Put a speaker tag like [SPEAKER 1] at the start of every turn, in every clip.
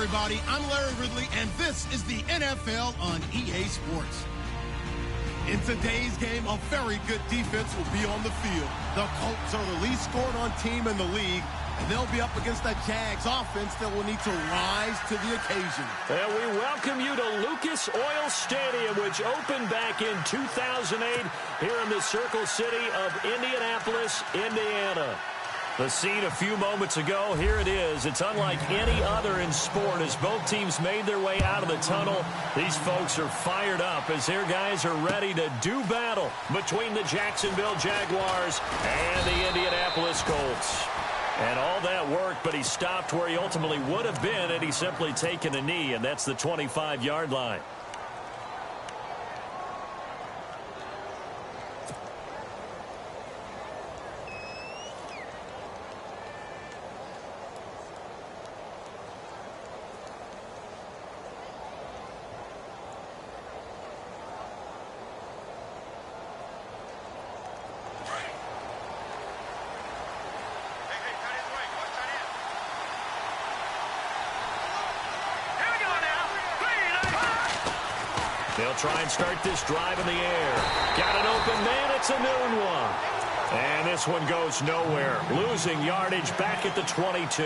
[SPEAKER 1] everybody. I'm Larry Ridley, and this is the NFL on EA Sports. In today's game, a very good defense will be on the field. The Colts are the least scored-on team in the league, and they'll be up against the Jags offense that will need to rise to the occasion.
[SPEAKER 2] And we welcome you to Lucas Oil Stadium, which opened back in 2008 here in the Circle City of Indianapolis, Indiana. The scene a few moments ago, here it is. It's unlike any other in sport as both teams made their way out of the tunnel. These folks are fired up as their guys are ready to do battle between the Jacksonville Jaguars and the Indianapolis Colts. And all that worked, but he stopped where he ultimately would have been had he simply taken a knee, and that's the 25-yard line. They'll try and start this drive in the air. Got an open man. It's a noon one. And this one goes nowhere. Losing yardage back at the 22.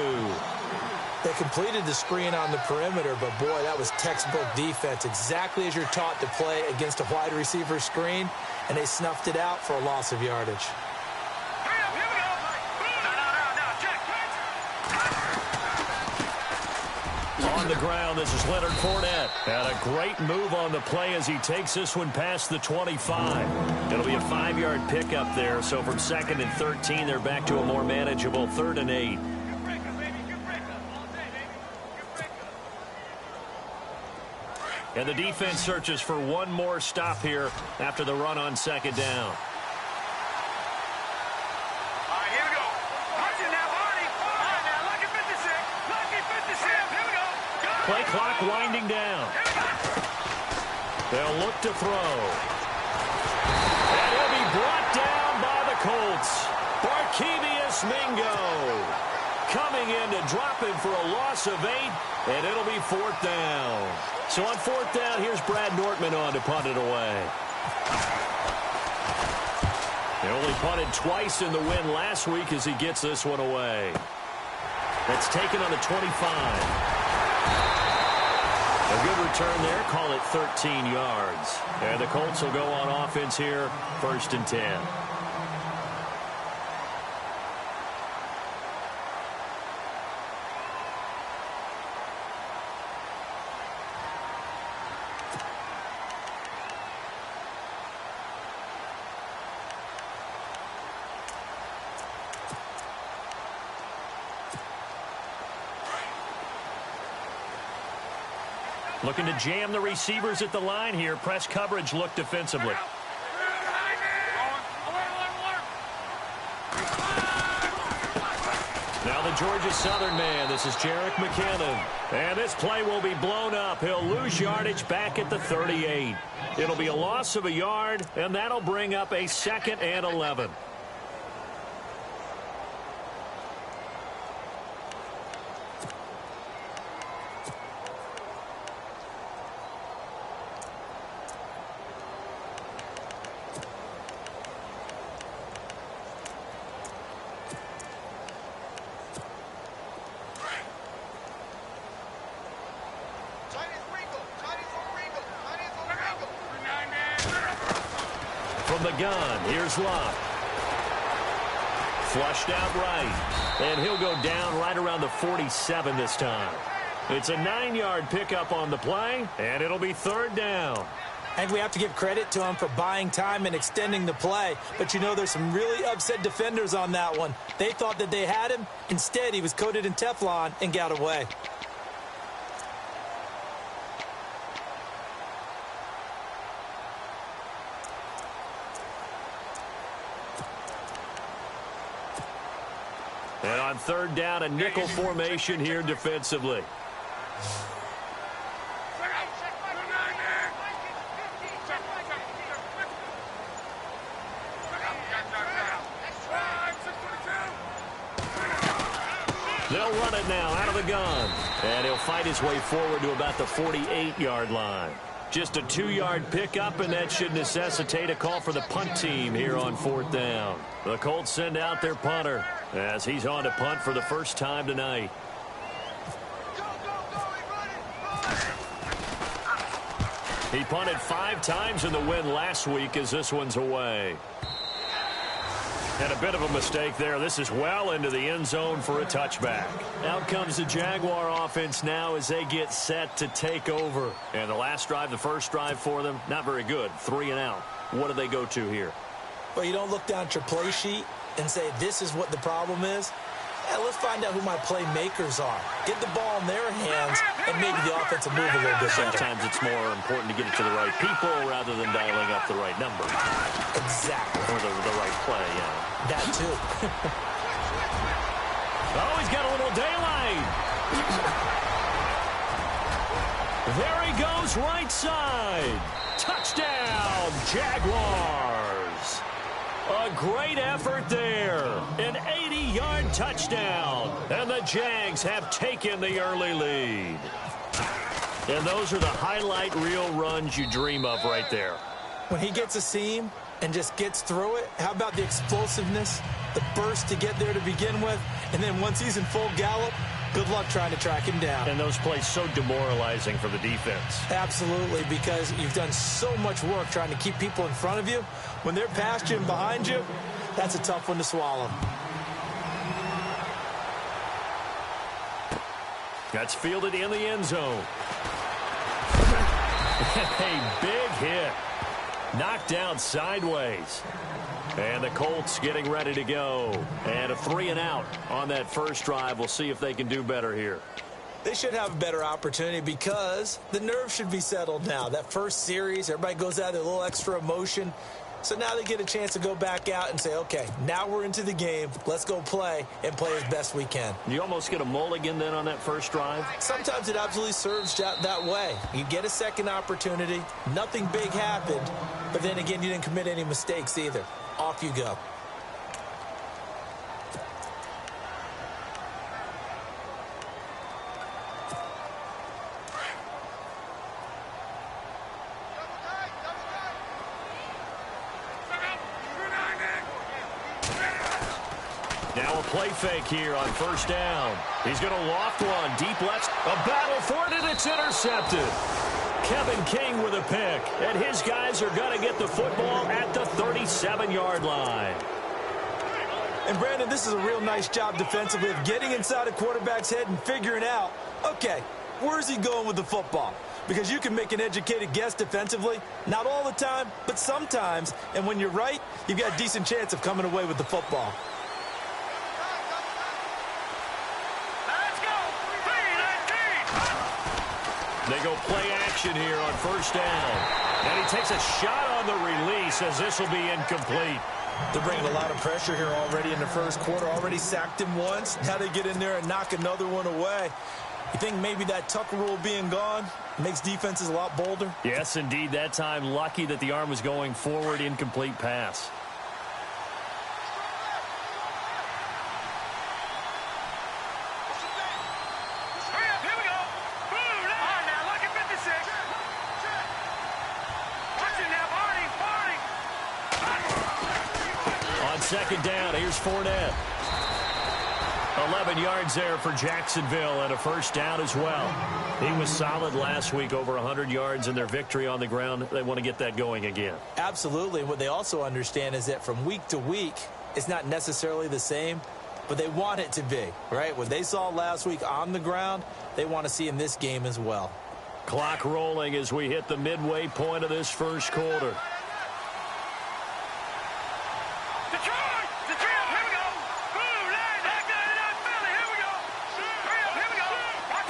[SPEAKER 3] They completed the screen on the perimeter, but boy, that was textbook defense. Exactly as you're taught to play against a wide receiver screen, and they snuffed it out for a loss of yardage.
[SPEAKER 2] On the ground, this is Leonard Fournette. And a great move on the play as he takes this one past the 25. It'll be a 5-yard pickup there, so from 2nd and 13, they're back to a more manageable 3rd and 8. And the defense searches for one more stop here after the run on 2nd down. Play clock winding down. They'll look to throw. And he'll be brought down by the Colts. Barkevious Mingo coming in to drop him for a loss of 8, and it'll be 4th down. So on 4th down, here's Brad Nortman on to punt it away. They only punted twice in the win last week as he gets this one away. That's taken on the 25. A good return there. Call it 13 yards. And the Colts will go on offense here, 1st and 10. Looking to jam the receivers at the line here. Press coverage look defensively. Now the Georgia Southern man. This is Jerick McKinnon. And this play will be blown up. He'll lose yardage back at the 38. It'll be a loss of a yard, and that'll bring up a 2nd and 11. From the gun, here's Locke. Flushed out right. And he'll go down right around the 47 this time. It's a 9-yard pickup on the play, and it'll be 3rd down.
[SPEAKER 3] I think we have to give credit to him for buying time and extending the play. But, you know, there's some really upset defenders on that one. They thought that they had him. Instead, he was coated in Teflon and got away.
[SPEAKER 2] And on 3rd down, a nickel formation here defensively. They'll run it now out of the gun. And he'll fight his way forward to about the 48-yard line. Just a 2-yard pickup, and that should necessitate a call for the punt team here on 4th down. The Colts send out their punter as he's on to punt for the first time tonight. He punted 5 times in the win last week as this one's away. And a bit of a mistake there. This is well into the end zone for a touchback. Out comes the Jaguar offense now as they get set to take over. And the last drive, the first drive for them, not very good. 3 and out. What do they go to here?
[SPEAKER 3] Well, you don't look down at your play sheet and say, this is what the problem is. Yeah, let's find out who my playmakers are. Get the ball in their hands, and maybe the offense will move a little bit better.
[SPEAKER 2] Sometimes it's more important to get it to the right people rather than dialing up the right number.
[SPEAKER 3] Exactly.
[SPEAKER 2] Or the right play, yeah.
[SPEAKER 3] That, too.
[SPEAKER 2] Oh, he's got a little daylight. There he goes, right side. Touchdown, Jaguars. A great effort there. An 80-yard touchdown. And the Jags have taken the early lead. And those are the highlight reel runs you dream of right there.
[SPEAKER 3] When he gets a seam and just gets through it, how about the explosiveness, the burst to get there to begin with, and then once he's in full gallop, good luck trying to track him down.
[SPEAKER 2] And those plays so demoralizing for the defense.
[SPEAKER 3] Absolutely, because you've done so much work trying to keep people in front of you. When they're past you and behind you, that's a tough one to swallow.
[SPEAKER 2] That's fielded in the end zone. A big hit. Knocked down sideways. And the Colts getting ready to go. And a 3 and out on that first drive. We'll see if they can do better here.
[SPEAKER 3] They should have a better opportunity because the nerves should be settled now. That first series, everybody goes out with a little extra emotion. So now they get a chance to go back out and say, okay, now we're into the game. Let's go play and play as best we can.
[SPEAKER 2] You almost get a mulligan then on that first drive?
[SPEAKER 3] Sometimes it absolutely serves that way. You get a second opportunity. Nothing big happened. But then again, you didn't commit any mistakes either. Off you go.
[SPEAKER 2] Now a play fake here on first down. He's going to loft one deep left. A battle for it, and it's intercepted. Kevin King with a pick, and his guys are going to get the football at the 37-yard line.
[SPEAKER 3] And, Brandon, this is a real nice job defensively of getting inside a quarterback's head and figuring out, okay, where's he going with the football? Because you can make an educated guess defensively, not all the time, but sometimes. And when you're right, you've got a decent chance of coming away with the football.
[SPEAKER 2] They go play action here on first down. And he takes a shot on the release as this will be incomplete.
[SPEAKER 3] They're bringing a lot of pressure here already in the first quarter. Already sacked him once. Now they get in there and knock another one away. You think maybe that Tucker rule being gone makes defenses a lot bolder?
[SPEAKER 2] Yes, indeed. That time, lucky that the arm was going forward. Incomplete pass. Second down, here's Fournette. 11 yards there for Jacksonville and a first down as well. He was solid last week, over 100 yards in their victory on the ground. They want to get that going again.
[SPEAKER 3] Absolutely. And what they also understand is that from week to week, it's not necessarily the same, but they want it to be, right? What they saw last week on the ground, they want to see in this game as well.
[SPEAKER 2] Clock rolling as we hit the midway point of this first quarter.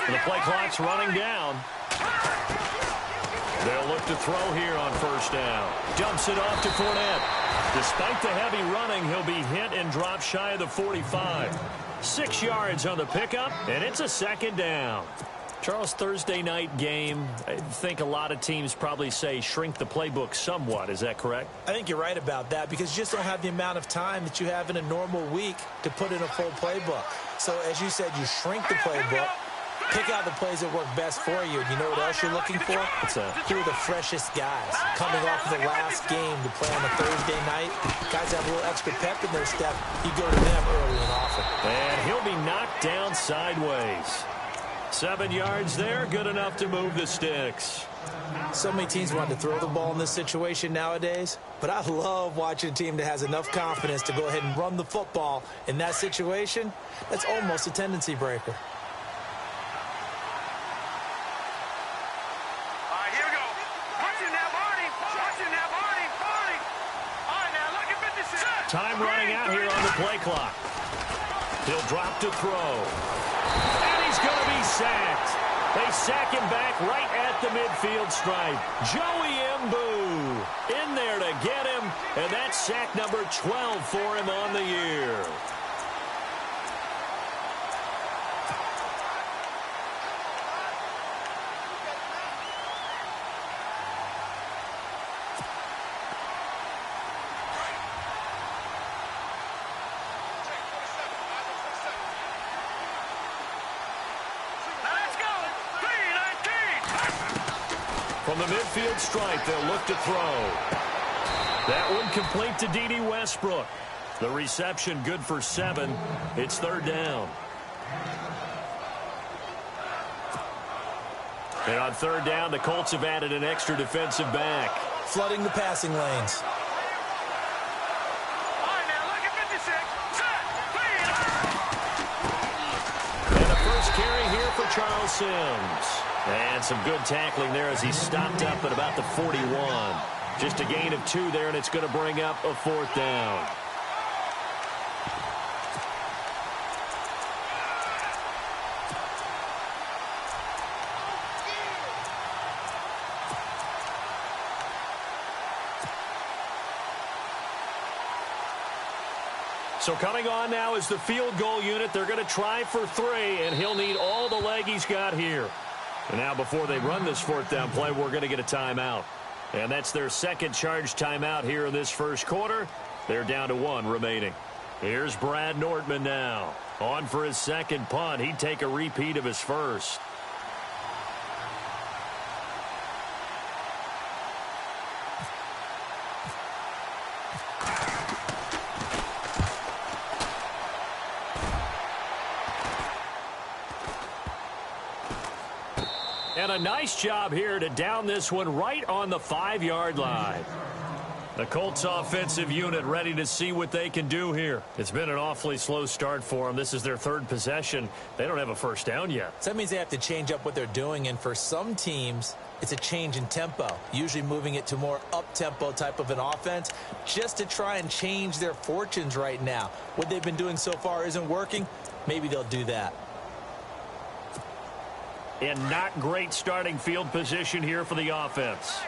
[SPEAKER 2] The play clock's running down. They'll look to throw here on first down. Dumps it off to Fournette. Despite the heavy running, he'll be hit and drop shy of the 45. 6 yards on the pickup, and it's a second down. Charles, Thursday night game, I think a lot of teams probably say shrink the playbook somewhat. Is that correct?
[SPEAKER 3] I think you're right about that because you just don't have the amount of time that you have in a normal week to put in a full playbook. So as you said, you shrink the playbook, pick out the plays that work best for you. And you know what else you're looking for? Who are the freshest guys coming off of the last game to play on a Thursday night? Guys have a little extra pep in their step. You go to them early and often.
[SPEAKER 2] And he'll be knocked down sideways. 7 yards there, good enough to move the sticks.
[SPEAKER 3] So many teams want to throw the ball in this situation nowadays, but I love watching a team that has enough confidence to go ahead and run the football in that situation. That's almost a tendency breaker.
[SPEAKER 2] Time running out here on the play clock. He'll drop to throw. And he's going to be sacked. They sack him back right at the midfield stripe. Joey Mbu in there to get him, and that's sack number 12 for him on the year. From the midfield stripe, they'll look to throw. That one complete to D.D. Westbrook. The reception good for 7. It's third down. And on third down, the Colts have added an extra defensive back.
[SPEAKER 3] Flooding the passing lanes.
[SPEAKER 2] And a first carry here for Charles Sims. And some good tackling there as he stopped up at about the 41. Just a gain of 2 there, and it's going to bring up a fourth down. So coming on now is the field goal unit. They're going to try for 3, and he'll need all the leg he's got here. And now before they run this fourth down play, we're going to get a timeout. And that's their second charge timeout here in this first quarter. They're down to 1 remaining. Here's Brad Nortman now. On for his second punt. He'd take a repeat of his first. And a nice job here to down this one right on the 5-yard line. The Colts offensive unit ready to see what they can do here. It's been an awfully slow start for them. This is their third possession. They don't have a first down yet.
[SPEAKER 3] So that means they have to change up what they're doing, and for some teams, it's a change in tempo, usually moving it to more up-tempo type of an offense just to try and change their fortunes right now. What they've been doing so far isn't working. Maybe they'll do that.
[SPEAKER 2] And not great starting field position here for the offense.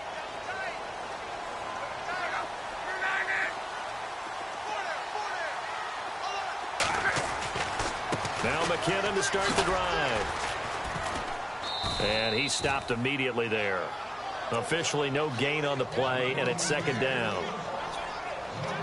[SPEAKER 2] Now McKinnon to start the drive. And he stopped immediately there. Officially no gain on the play, and it's second down.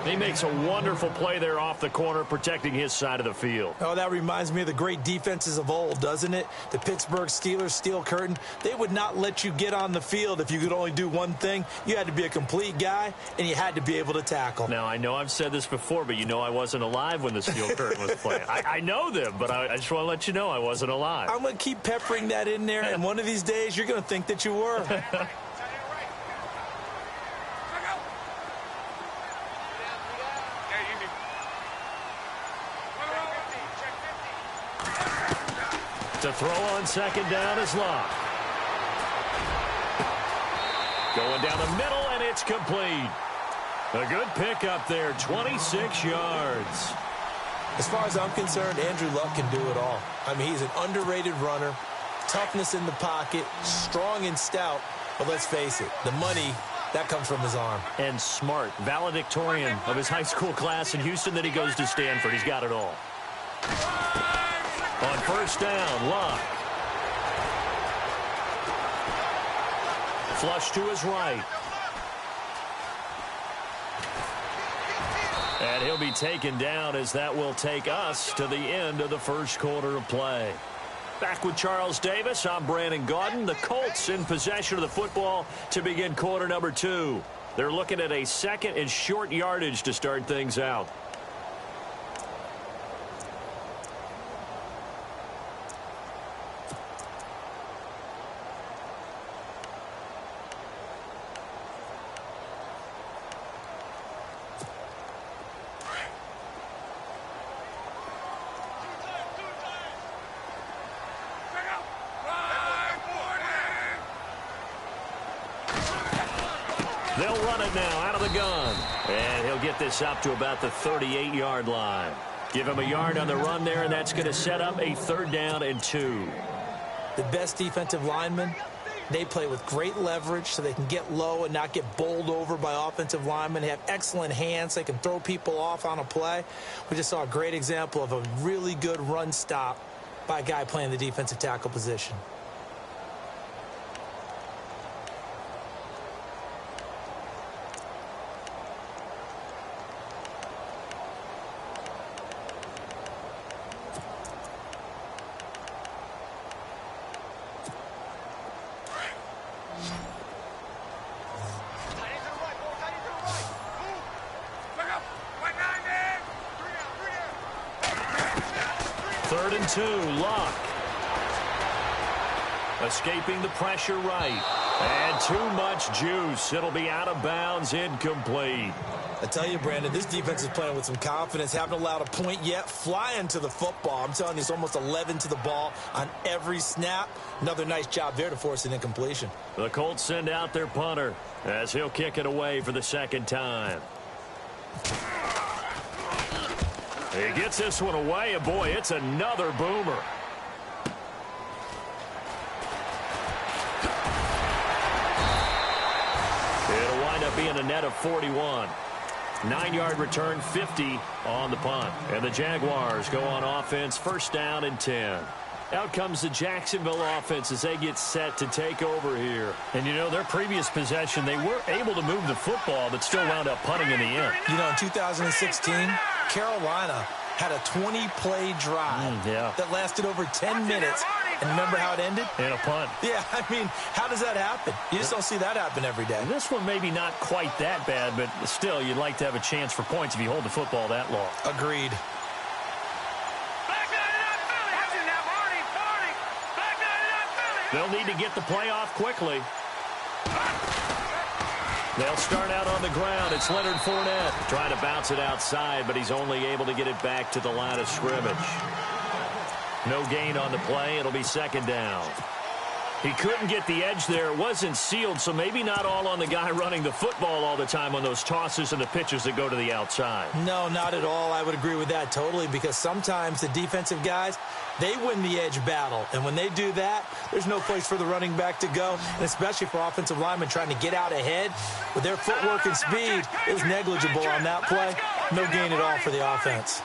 [SPEAKER 2] He makes a wonderful play there off the corner, protecting his side of the field.
[SPEAKER 3] Oh, that reminds me of the great defenses of old, doesn't it? The Pittsburgh Steelers steel curtain. They would not let you get on the field if you could only do one thing. You had to be a complete guy, and you had to be able to tackle.
[SPEAKER 2] Now, I know I've said this before, but you know I wasn't alive when the steel curtain was playing. I know them, but I just want to let you know I wasn't alive.
[SPEAKER 3] I'm going to keep peppering that in there, and one of these days you're going to think that you were.
[SPEAKER 2] To throw on second down is Locke. Going down the middle, and it's complete. A good pickup there, 26 yards.
[SPEAKER 3] As far as I'm concerned, Andrew Luck can do it all. I mean, he's an underrated runner, toughness in the pocket, strong and stout. But let's face it, the money, that comes from his arm.
[SPEAKER 2] And smart, valedictorian of his high school class in Houston. Then he goes to Stanford. He's got it all. On first down, Locke. Flush to his right. And he'll be taken down as that will take us to the end of the first quarter of play. Back with Charles Davis, I'm Brandon Gaudin. The Colts in possession of the football to begin quarter number 2. They're looking at a second and short yardage to start things out. They'll run it now out of the gun. And he'll get this up to about the 38-yard line. Give him a yard on the run there, and that's going to set up a 3rd down and 2.
[SPEAKER 3] The best defensive linemen, they play with great leverage so they can get low and not get bowled over by offensive linemen. They have excellent hands. They can throw people off on a play. We just saw a great example of a really good run stop by a guy playing the defensive tackle position.
[SPEAKER 2] Third and 2, Luck. Escaping the pressure right. And too much juice. It'll be out of bounds, incomplete.
[SPEAKER 3] I tell you, Brandon, this defense is playing with some confidence. Haven't allowed a point yet. Flying to the football. I'm telling you, it's almost 11 to the ball on every snap. Another nice job there to force an incompletion.
[SPEAKER 2] The Colts send out their punter as he'll kick it away for the 2nd time. He gets this one away, and boy, it's another boomer. It'll wind up being a net of 41. 9-yard return, 50 on the punt. And the Jaguars go on offense, 1st down and 10. Out comes the Jacksonville offense as they get set to take over here. And, you know, their previous possession, they were able to move the football, but still wound up punting in the end.
[SPEAKER 3] You know, in 2016, Carolina had a 20-play drive that lasted over 10 minutes. And remember how it ended?
[SPEAKER 2] In a punt.
[SPEAKER 3] Yeah, I mean, how does that happen? You just don't see that happen every day.
[SPEAKER 2] This one maybe not quite that bad, but still, you'd like to have a chance for points if you hold the football that long.
[SPEAKER 3] Agreed.
[SPEAKER 2] They'll need to get the play off quickly. They'll start out on the ground. It's Leonard Fournette trying to bounce it outside, but he's only able to get it back to the line of scrimmage. No gain on the play. It'll be 2nd down. He couldn't get the edge there. It wasn't sealed, so maybe not all on the guy running the football all the time on those tosses and the pitches that go to the outside. No,
[SPEAKER 3] not at all. I would agree with that totally, because sometimes the defensive guys, they win the edge battle. And when they do that, there's no place for the running back to go, and especially for offensive linemen trying to get out ahead. With their footwork and speed, it was negligible on that play. No gain at all for the offense.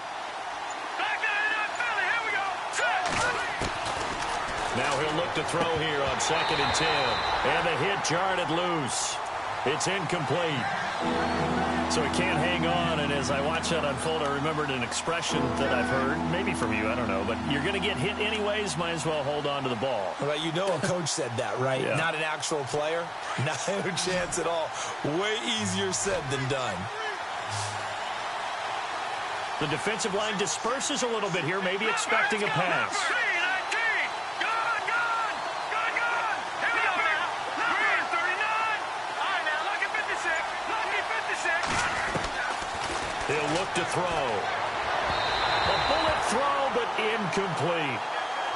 [SPEAKER 2] Now he'll look to throw here on 2nd and 10. And the hit jarred it loose. It's incomplete. So he can't hang on, and as I watch that unfold, I remembered an expression that I've heard, maybe from you, I don't know, but you're going to get hit anyways, might as well hold on to the ball.
[SPEAKER 3] Well, you know a coach said that, right?
[SPEAKER 2] Yeah.
[SPEAKER 3] Not an actual player. No chance at all. Way easier said than done.
[SPEAKER 2] The defensive line disperses a little bit here, maybe expecting a pass. He'll look to throw. A bullet throw, but incomplete.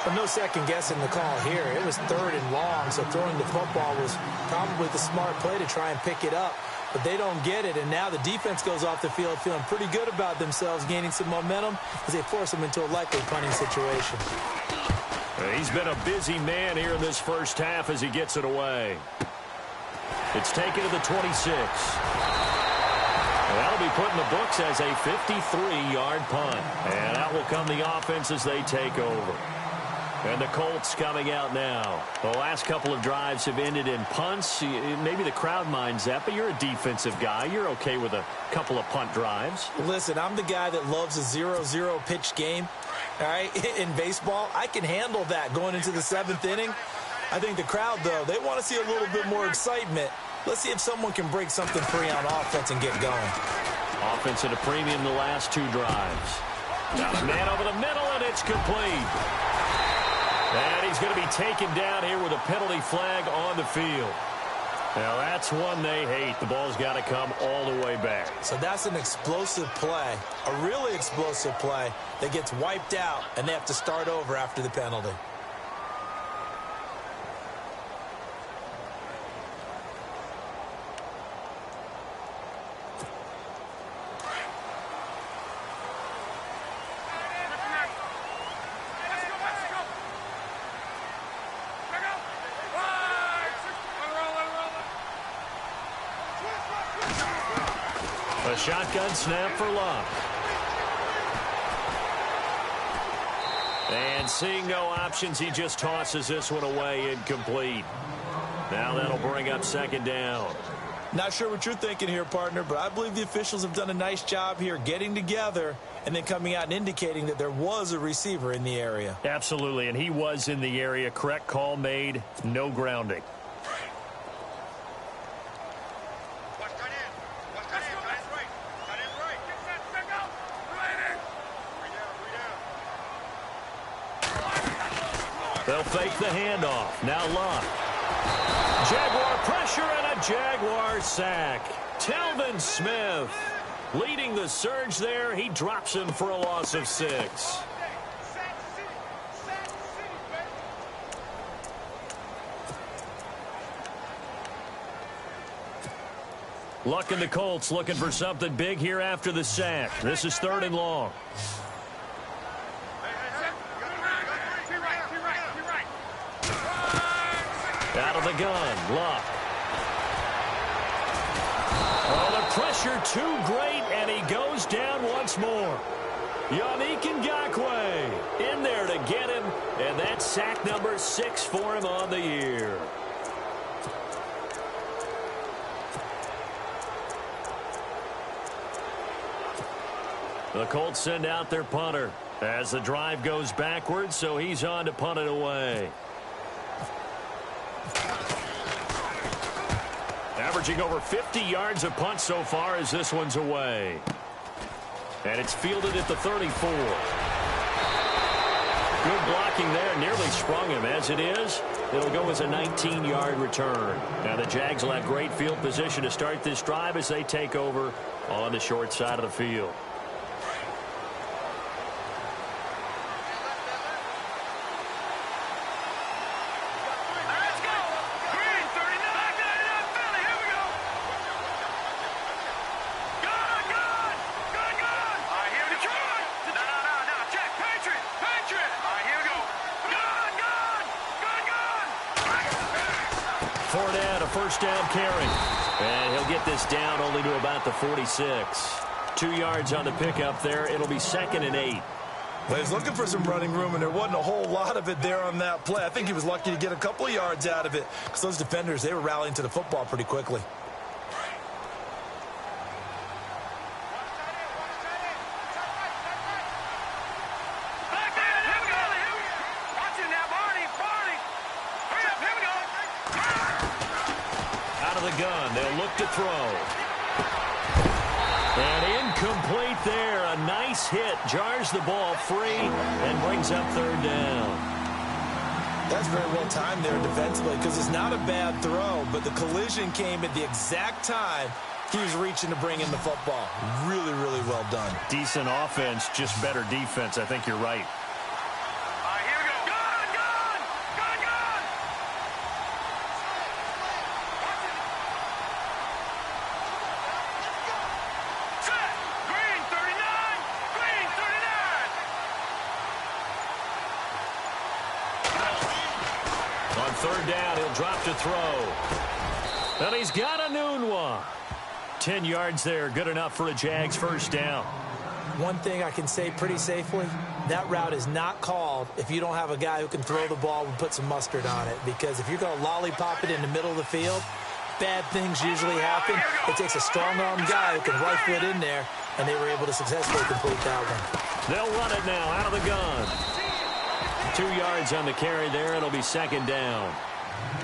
[SPEAKER 3] Well, no second guessing the call here. It was 3rd and long, so throwing the football was probably the smart play to try and pick it up. But they don't get it, and now the defense goes off the field feeling pretty good about themselves, gaining some momentum as they force them into a likely punting situation.
[SPEAKER 2] He's been a busy man here in this first half as he gets it away. It's taken to the 26. That'll be put in the books as a 53-yard punt. And out will come the offense as they take over. And the Colts coming out now. The last couple of drives have ended in punts. Maybe the crowd minds that, but you're a defensive guy. You're okay with a couple of punt drives.
[SPEAKER 3] Listen, I'm the guy that loves a 0-0 pitch game. All right, in baseball, I can handle that going into the 7th inning. I think the crowd, though, they want to see a little bit more excitement. Let's see if someone can break something free on offense and get going.
[SPEAKER 2] Offense at a premium the last 2 drives. Got a man over the middle, and it's complete. And he's going to be taken down here with a penalty flag on the field. Now, that's one they hate. The ball's got to come all the way back.
[SPEAKER 3] So that's an explosive play, a really explosive play that gets wiped out, and they have to start over after the penalty.
[SPEAKER 2] A shotgun snap for Luck. And seeing no options, he just tosses this one away incomplete. Now that'll bring up 2nd down.
[SPEAKER 3] Not sure what you're thinking here, partner, but I believe the officials have done a nice job here getting together and then coming out and indicating that there was a receiver in the area.
[SPEAKER 2] Absolutely, and he was in the area. Correct call made, no grounding. They'll fake the handoff. Now Luck. Jaguar pressure and a Jaguar sack. Telvin Smith leading the surge there. He drops him for a loss of 6. Luck and the Colts looking for something big here after the sack. This is 3rd and long. Out of the gun, Luck. Oh, the pressure too great, and he goes down once more. Yannick Ngakoue in there to get him, and that's sack number 6 for him on the year. The Colts send out their punter as the drive goes backwards, so he's on to punt it away. Averaging over 50 yards a punt so far as this one's away. And it's fielded at the 34. Good blocking there. Nearly sprung him. As it is, it'll go as a 19-yard return. Now the Jags will have great field position to start this drive as they take over on the short side of the field. First down carry. And he'll get this down only to about the 46. 2 yards on the pickup there. It'll be 2nd and 8.
[SPEAKER 3] Well, he's looking for some running room, and there wasn't a whole lot of it there on that play. I think he was lucky to get a couple of yards out of it because those defenders, they were rallying to the football pretty quickly.
[SPEAKER 2] Gun. They'll look to throw. And incomplete there. A nice hit. Jars the ball free and brings up 3rd down.
[SPEAKER 3] That's very well timed there defensively because it's not a bad throw, but the collision came at the exact time he was reaching to bring in the football. Really, really well done.
[SPEAKER 2] Decent offense, just better defense. I think you're right. On 3rd down, he'll drop to throw. And he's got a noon one. 10 yards there, good enough for a Jags first down.
[SPEAKER 3] one thing I can say pretty safely, that route is not called if you don't have a guy who can throw the ball and put some mustard on it. Because if you're going to lollipop it in the middle of the field, bad things usually happen. It takes a strong-arm guy who can rifle it in there, and they were able to successfully complete that one.
[SPEAKER 2] They'll run it now out of the gun. 2 yards on the carry there. It'll be second down.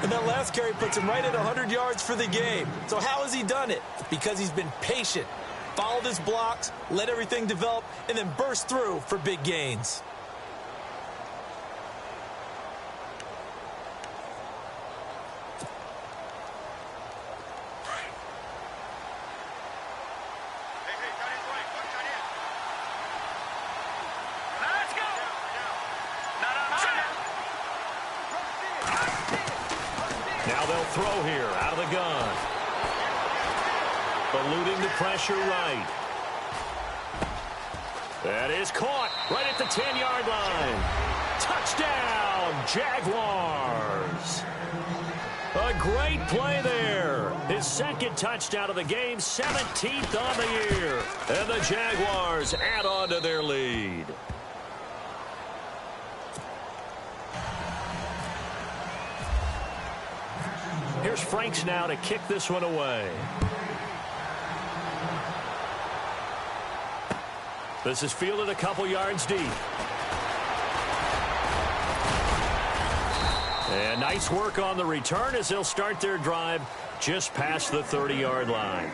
[SPEAKER 3] And that last carry puts him right at 100 yards for the game. So how has he done it? Because he's been patient, followed his blocks, let everything develop, and then burst through for big gains.
[SPEAKER 2] Now they'll throw here out of the gun. Eluding the pressure right. That is caught right at the 10-yard line. Touchdown, Jaguars. A great play there. His second touchdown of the game, 17th on the year. And the Jaguars add on to their lead. Here's Franks now to kick this one away. This is fielded a couple yards deep. And nice work on the return as they'll start their drive just past the 30-yard line.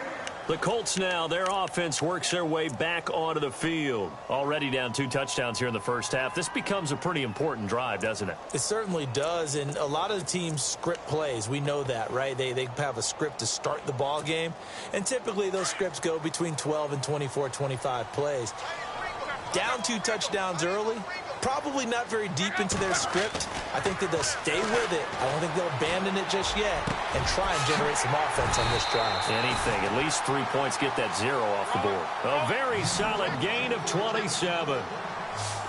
[SPEAKER 2] The Colts now, their offense works their way back onto the field. Already down 2 touchdowns here in the first half. This becomes a pretty important drive, doesn't it?
[SPEAKER 3] It certainly does, and a lot of the teams script plays. We know that, right? They have a script to start the ball game, and typically those scripts go between 12 and 24, 25 plays. Down 2 touchdowns early, probably not very deep into their script. I think that they'll stay with it. I don't think they'll abandon it just yet and try and generate some offense on this drive.
[SPEAKER 2] Anything, at least 3 points, get that 0 off the board. A very solid gain of 27.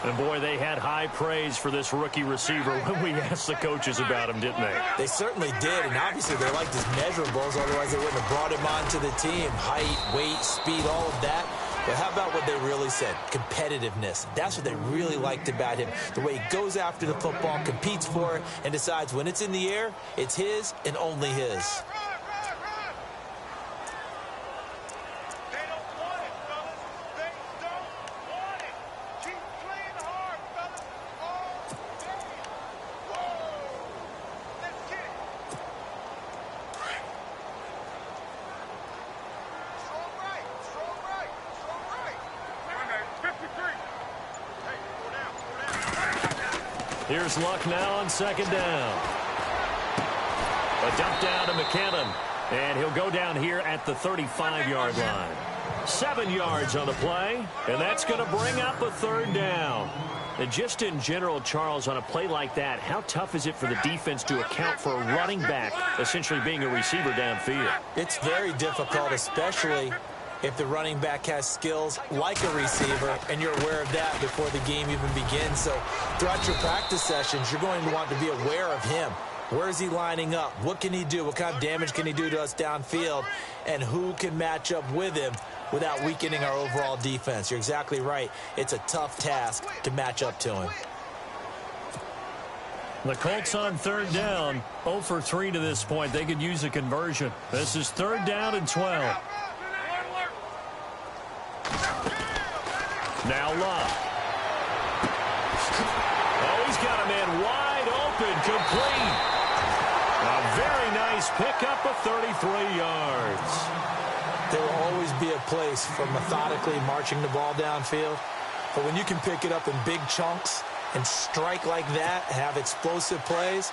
[SPEAKER 2] And boy, they had high praise for this rookie receiver when we asked the coaches about him, didn't they?
[SPEAKER 3] They certainly did, and obviously they liked his measurables, otherwise they wouldn't have brought him onto the team. Height, weight, speed, all of that. But how about what they really said? Competitiveness. That's what they really liked about him. The way he goes after the football, competes for it, and decides when it's in the air, it's his and only his.
[SPEAKER 2] Here's Luck now on second down. A dump down to McKinnon. And he'll go down here at the 35-yard line. 7 yards on the play. And that's going to bring up a third down. And just in general, Charles, on a play like that, how tough is it for the defense to account for a running back essentially being a receiver downfield?
[SPEAKER 3] It's very difficult, especially if the running back has skills like a receiver, and you're aware of that before the game even begins. So throughout your practice sessions, you're going to want to be aware of him. Where is he lining up? What can he do? What kind of damage can he do to us downfield? And who can match up with him without weakening our overall defense? You're exactly right. It's a tough task to match up to him.
[SPEAKER 2] The Colts on third down, 0 for 3 to this point. They could use a conversion. This is third down and 12. Now Luck. Oh, he's got a man wide open, complete. A very nice pickup of 33 yards.
[SPEAKER 3] There will always be a place for methodically marching the ball downfield. But when you can pick it up in big chunks and strike like that and have explosive plays,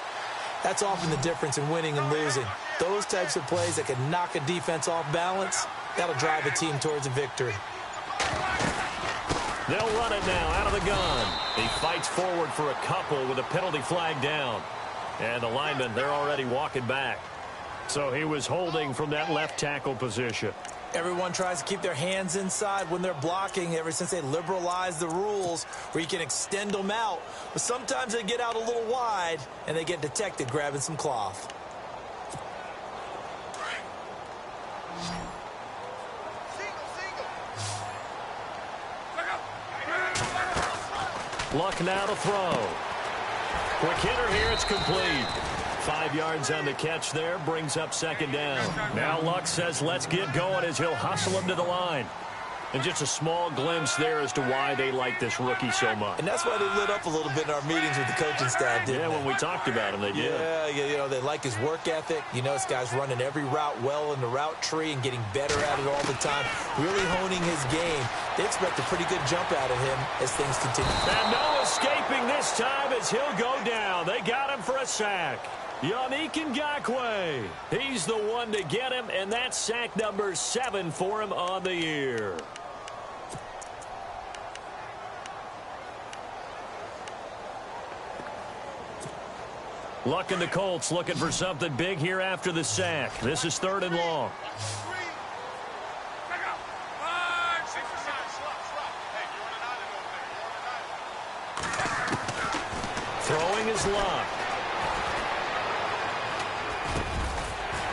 [SPEAKER 3] that's often the difference in winning and losing. Those types of plays that can knock a defense off balance, that'll drive a team towards a victory.
[SPEAKER 2] They'll run it now out of the gun. He fights forward for a couple with a penalty flag down. And the linemen, they're already walking back. So he was holding from that left tackle position.
[SPEAKER 3] Everyone tries to keep their hands inside when they're blocking ever since they liberalized the rules where you can extend them out. But sometimes they get out a little wide and they get detected grabbing some cloth.
[SPEAKER 2] Luck now to throw. Quick hitter here. It's complete. 5 yards on the catch there. Brings up second down. Now Luck says let's get going as he'll hustle him to the line. And just a small glimpse there as to why they like this rookie so much.
[SPEAKER 3] And that's why they lit up a little bit in our meetings with the coaching staff, didn't they?
[SPEAKER 2] When we talked about him, they did.
[SPEAKER 3] Yeah, you know, they like his work ethic. You know, this guy's running every route well in the route tree and getting better at it all the time, really honing his game. They expect a pretty good jump out of him as things continue.
[SPEAKER 2] And no escaping this time as he'll go down. They got him for a sack. Yannick Ngakoue. He's the one to get him, and that's sack number 7 for him on the year. Luck and the Colts looking for something big here after the sack. This is 3rd and long. Throwing is Luck.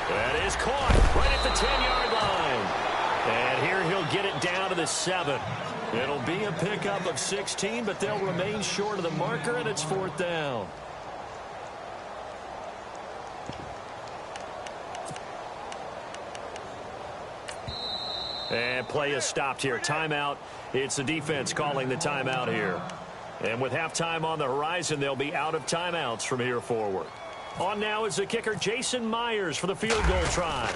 [SPEAKER 2] That is caught right at the 10-yard line. And here he'll get it down to the 7. It'll be a pickup of 16, but they'll remain short of the marker, and it's 4th down. And play is stopped here. Timeout. It's the defense calling the timeout here. And with halftime on the horizon, they'll be out of timeouts from here forward. On now is the kicker, Jason Myers, for the field goal try.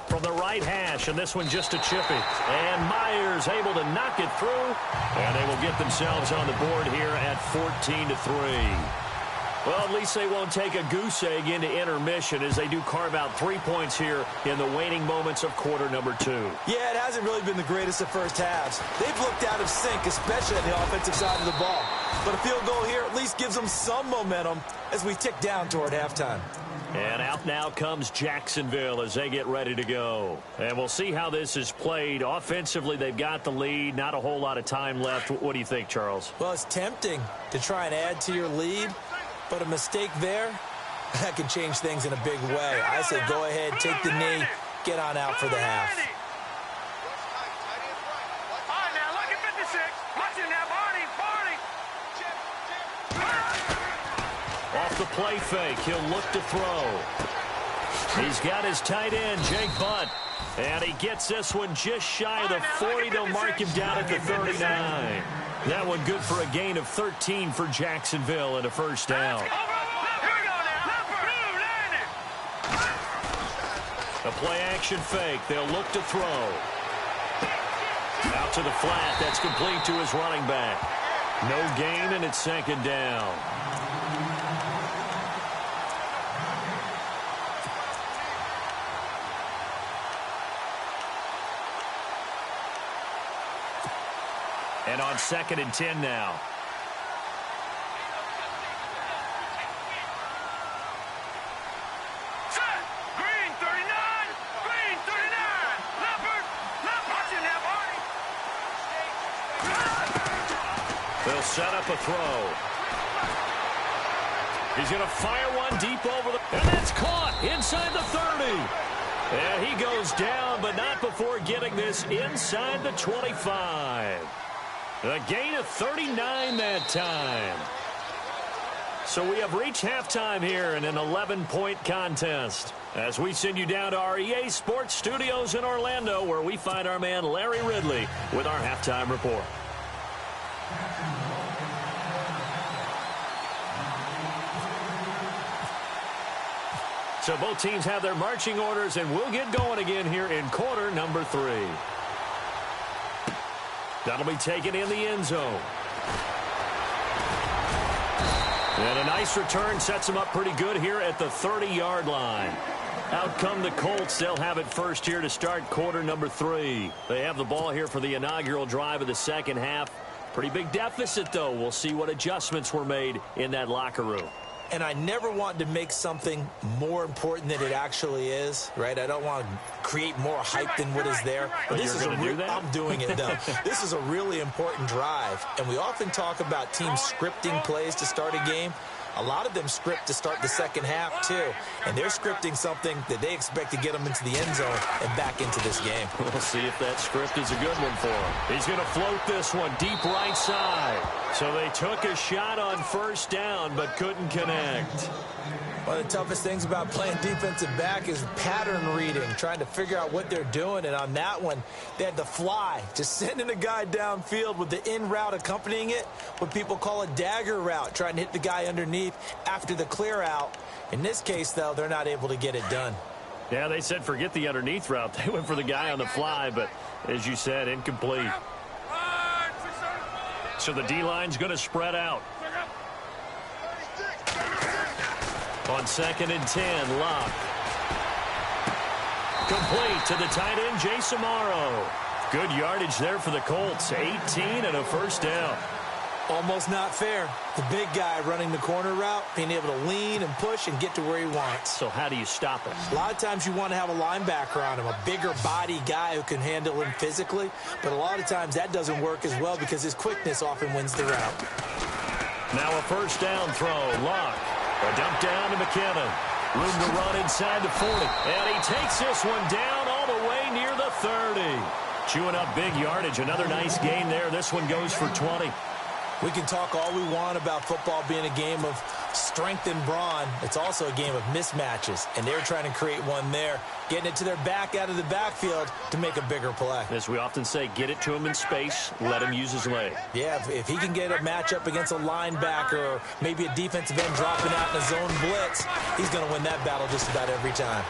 [SPEAKER 2] From the right hash, and this one just a chippy. And Myers able to knock it through. And they will get themselves on the board here at 14-3. Well, at least they won't take a goose egg into intermission as they do carve out 3 points here in the waning moments of quarter number 2.
[SPEAKER 3] Yeah, it hasn't really been the greatest of first halves. They've looked out of sync, especially on the offensive side of the ball. But a field goal here at least gives them some momentum as we tick down toward halftime.
[SPEAKER 2] And out now comes Jacksonville as they get ready to go. And we'll see how this is played. Offensively, they've got the lead. Not a whole lot of time left. What do you think, Charles?
[SPEAKER 3] Well, it's tempting to try and add to your lead. But a mistake there, that can change things in a big way. I say go ahead, take the knee, get on out for the half.
[SPEAKER 4] All right, now look at 56. Watch it now, Barney.
[SPEAKER 2] Off the play fake, he'll look to throw. He's got his tight end, Jake Butt. And he gets this one just shy of the 40. They'll mark him down at the 39. That one good for a gain of 13 for Jacksonville and a first down. A play-action fake. They'll look to throw. Out to the flat. That's complete to his running back. No gain, and it's 2nd down. And on 2nd and 10 now.
[SPEAKER 4] Set. Green 39. Green 39. Leopard. Watching now, Barney.
[SPEAKER 2] They'll set up a throw. He's going to fire one deep over the... And that's caught inside the 30. And he goes down, but not before getting this inside the 25. A gain of 39 that time. So we have reached halftime here in an 11-point contest. As we send you down to our EA Sports Studios in Orlando, where we find our man Larry Ridley with our halftime report. So both teams have their marching orders, and we'll get going again here in quarter number 3. That'll be taken in the end zone. And a nice return sets them up pretty good here at the 30-yard line. Out come the Colts. They'll have it first here to start quarter number 3. They have the ball here for the inaugural drive of the second half. Pretty big deficit, though. We'll see what adjustments were made in that locker room.
[SPEAKER 3] And I never want to make something more important than it actually is, right? I don't want to create more hype than what is there.
[SPEAKER 2] But this is
[SPEAKER 3] I'm doing it, though. This is a really important drive. And we often talk about teams scripting plays to start a game. A lot of them script to start the second half, too. And they're scripting something that they expect to get them into the end zone and back into this game.
[SPEAKER 2] We'll see if that script is a good one for him. He's going to float this one deep right side. So they took a shot on first down, but couldn't connect.
[SPEAKER 3] One of the toughest things about playing defensive back is pattern reading, trying to figure out what they're doing. And on that one, they had the fly, just sending a guy downfield with the in route accompanying it, what people call a dagger route, trying to hit the guy underneath after the clear out. In this case, though, they're not able to get it done.
[SPEAKER 2] Yeah, they said forget the underneath route. They went for the guy on the fly, but as you said, incomplete. So the D-line's going to spread out. On 2nd and 10, Locke. Complete to the tight end, Jay Samaro. Good yardage there for the Colts. 18 and a first down.
[SPEAKER 3] Almost not fair. The big guy running the corner route, being able to lean and push and get to where he wants.
[SPEAKER 2] So how do you stop him?
[SPEAKER 3] A lot of times you want to have a linebacker on him, a bigger body guy who can handle him physically. But a lot of times that doesn't work as well because his quickness often wins the route.
[SPEAKER 2] Now a first down throw. Locke. A dump down to McKinnon. Room to run inside the 40. And he takes this one down all the way near the 30. Chewing up big yardage. Another nice gain there. This one goes for 20.
[SPEAKER 3] We can talk all we want about football being a game of strength and brawn. It's also a game of mismatches, and they're trying to create one there, getting it to their back out of the backfield to make a bigger play.
[SPEAKER 2] As we often say, get it to him in space, let him use his leg.
[SPEAKER 3] Yeah, if he can get a matchup against a linebacker or maybe a defensive end dropping out in a zone blitz, he's going to win that battle just about every time.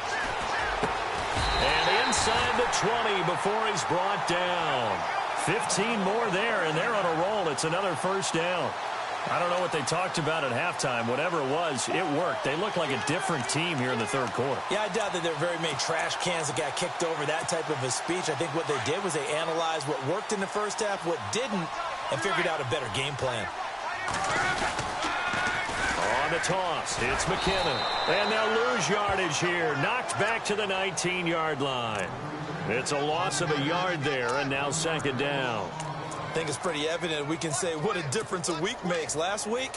[SPEAKER 2] And inside the 20 before he's brought down. 15 more there, and they're on a roll. It's another first down. I don't know what they talked about at halftime. Whatever it was, it worked. They look like a different team here in the third quarter.
[SPEAKER 3] Yeah, I doubt that there are very many trash cans that got kicked over, that type of a speech. I think what they did was they analyzed what worked in the first half, what didn't, and figured out a better game plan.
[SPEAKER 2] On the toss, it's McKinnon. And they'll lose yardage here. Knocked back to the 19-yard line. It's a loss of a yard there, and now 2nd down.
[SPEAKER 3] I think it's pretty evident we can say what a difference a week makes. Last week,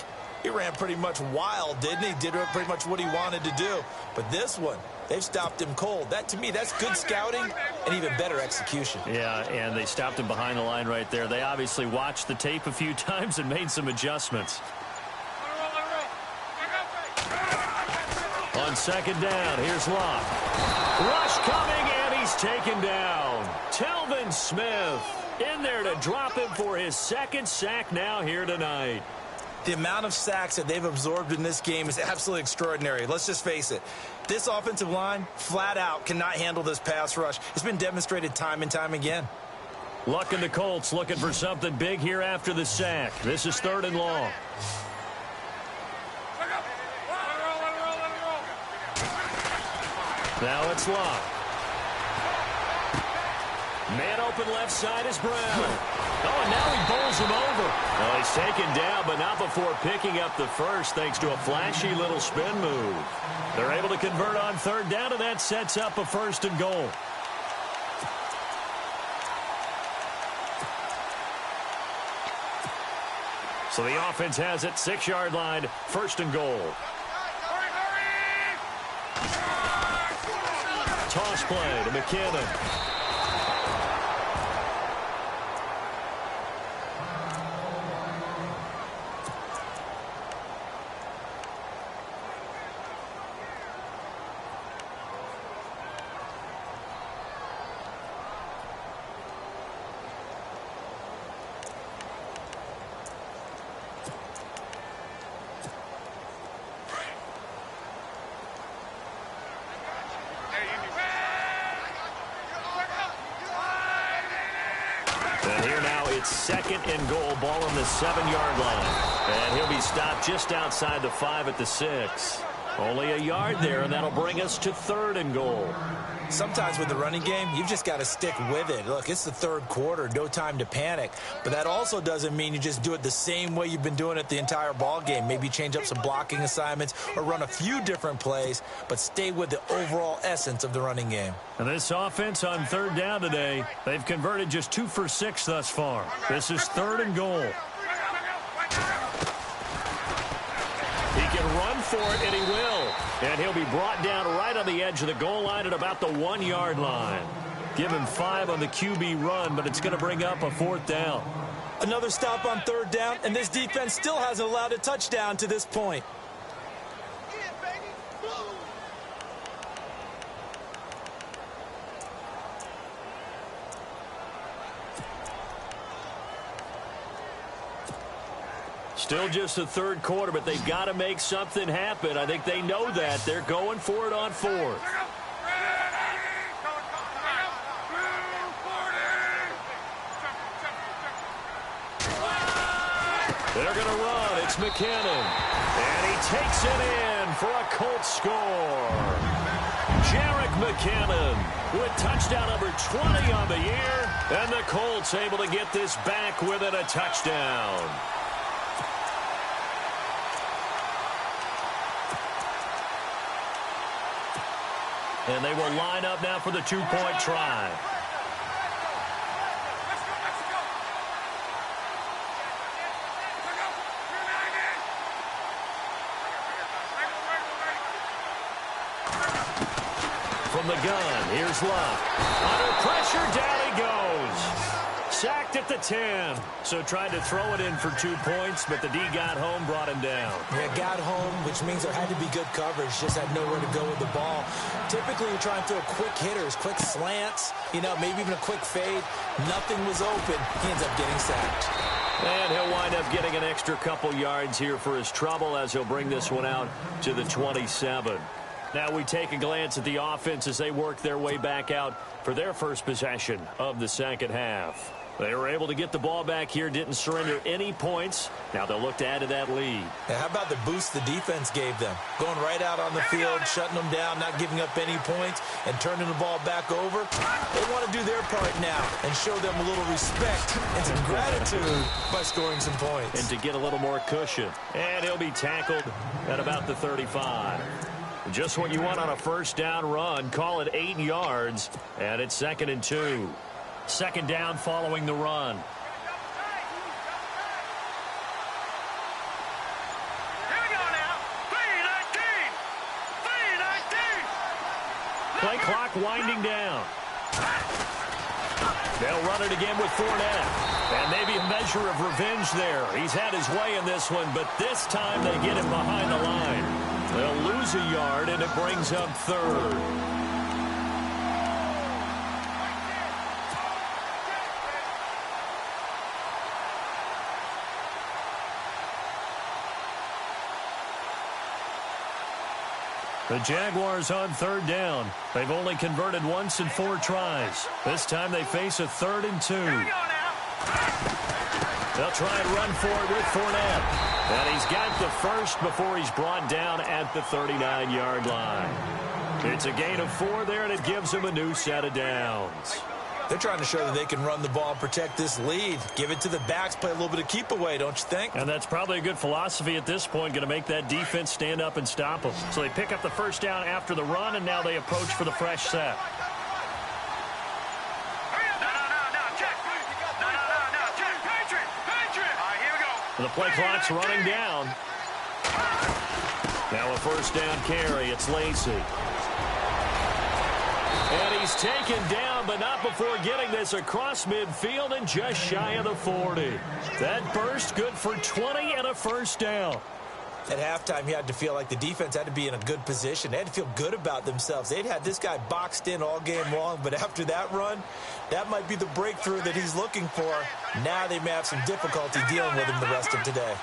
[SPEAKER 3] he ran pretty much wild, didn't he? Did pretty much what he wanted to do. But this one, they've stopped him cold. That, to me, that's good scouting and even better execution.
[SPEAKER 2] Yeah, and they stopped him behind the line right there. They obviously watched the tape a few times and made some adjustments. On 2nd down, here's Locke. Rush coming, and he's taken down. Telvin Smith in there to drop him for his 2nd sack now here tonight.
[SPEAKER 3] The amount of sacks that they've absorbed in this game is absolutely extraordinary. Let's just face it. This offensive line, flat out, cannot handle this pass rush. It's been demonstrated time and time again.
[SPEAKER 2] Luck and the Colts looking for something big here after the sack. This is 3rd and long. Now it's Locke. Man open left side is Brown. Oh, and now he bowls him over. Well, he's taken down, but not before picking up the first thanks to a flashy little spin move. They're able to convert on 3rd down, and that sets up a 1st and goal. So the offense has it, 6-yard line, 1st and goal. Toss play to McKinnon. And here now it's 2nd and goal, ball on the 7-yard line. And he'll be stopped just outside the 5 at the 6. Only a yard there, and that'll bring us to 3rd and goal.
[SPEAKER 3] Sometimes with the running game, you've just got to stick with it. Look, it's the 3rd quarter, no time to panic. But that also doesn't mean you just do it the same way you've been doing it the entire ball game. Maybe change up some blocking assignments or run a few different plays, but stay with the overall essence of the running game.
[SPEAKER 2] And this offense on 3rd down today, they've converted just 2 for 6 thus far. This is 3rd and goal. He can run for it, and he will. And he'll be brought down right on the edge of the goal line at about the 1-yard line. Give him 5 on the QB run, but it's going to bring up a 4th down.
[SPEAKER 3] Another stop on third down, and this defense still hasn't allowed a touchdown to this point.
[SPEAKER 2] Still just the third quarter, but they've got to make something happen. I think they know that. They're going for it on fourth. They're going to run. It's McKinnon. And he takes it in for a Colts score. Jerick McKinnon with touchdown number 20 on the year. And the Colts able to get this back within a touchdown. And they will line up now for the two-point try. From the gun, here's Luck. Under pressure, down he goes. Sacked at the 10. So tried to throw it in for 2 points, but the D got home, brought him down.
[SPEAKER 3] Yeah, got home, which means there had to be good coverage. Just had nowhere to go with the ball. Typically, you're trying to throw quick hitters, quick slants, maybe even a quick fade. Nothing was open. He ends up getting sacked.
[SPEAKER 2] And he'll wind up getting an extra couple yards here for his trouble as he'll bring this one out to the 27. Now we take a glance at the offense as they work their way back out for their first possession of the second half. They were able to get the ball back here, didn't surrender any points. Now they'll look to add to that lead.
[SPEAKER 3] Now, how about the boost the defense gave them? Going right out on the field, shutting them down, not giving up any points, and turning the ball back over. They want to do their part now and show them a little respect and some gratitude by scoring some points.
[SPEAKER 2] And to get a little more cushion. And he'll be tackled at about the 35. Just what you want on a first down run. Call it 8 yards, and it's 2nd and 2. Second down following the run.
[SPEAKER 4] Here we go now. 3:19. 3:19.
[SPEAKER 2] Play clock winding down. They'll run it again with Fournette. And maybe a measure of revenge there. He's had his way in this one, but this time they get him behind the line. They'll lose a yard, and it brings up third. The Jaguars on third down. They've only converted once in 4 tries. This time they face a 3rd and 2.
[SPEAKER 4] Here we go now.
[SPEAKER 2] They'll try and run for it with Fournette. And he's got the first before he's brought down at the 39-yard line. It's a gain of 4 there, and it gives him a new set of downs.
[SPEAKER 3] They're trying to show that they can run the ball, protect this lead. Give it to the backs, play a little bit of keep away, don't you think?
[SPEAKER 2] And that's probably a good philosophy at this point, going to make that defense stand up and stop them. So they pick up the first down after the run, and now they approach for the fresh set. The play clock's running down. Now a first down carry. It's Lacy. And he's taken down, but not before getting this across midfield and just shy of the 40. That burst good for 20 and a first down.
[SPEAKER 3] At halftime, you had to feel like the defense had to be in a good position. They had to feel good about themselves. They'd had this guy boxed in all game long, but after that run, that might be the breakthrough that he's looking for. Now they may have some difficulty dealing with him the rest of today.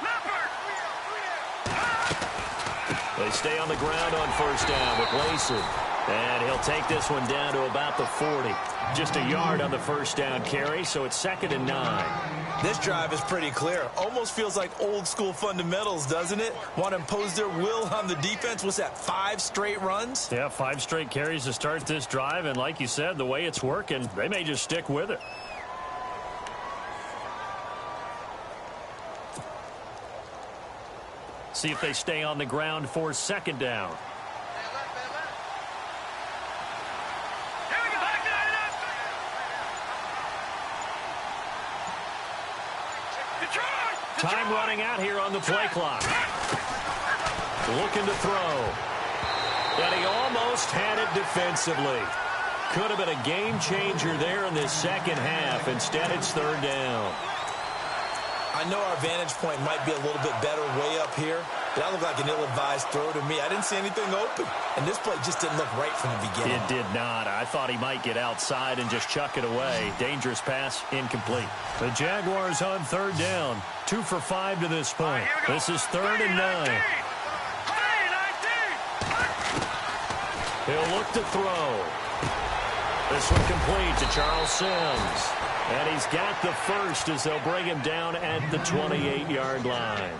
[SPEAKER 2] They stay on the ground on first down with Lacy. And he'll take this one down to about the 40. Just a yard on the first down carry, so it's 2nd and 9.
[SPEAKER 3] This drive is pretty clear. Almost feels like old school fundamentals, doesn't it? Want to impose their will on the defense. What's that, 5 straight runs?
[SPEAKER 2] Yeah, 5 straight carries to start this drive. And like you said, the way it's working, they may just stick with it. See if they stay on the ground for 2nd down. Time running out here on the play clock. Looking to throw. And he almost had it defensively. Could have been a game changer there in this second half. Instead, it's 3rd down.
[SPEAKER 3] I know our vantage point might be a little bit better way up here, but that looked like an ill-advised throw to me. I didn't see anything open, and this play just didn't look right from the beginning.
[SPEAKER 2] It did not. I thought he might get outside and just chuck it away. Dangerous pass, incomplete. The Jaguars on third down. 2 for 5 to this point. This is 3rd and 9. He'll look to throw. This one complete to Charles Sims. And he's got the first as they'll bring him down at the 28-yard line.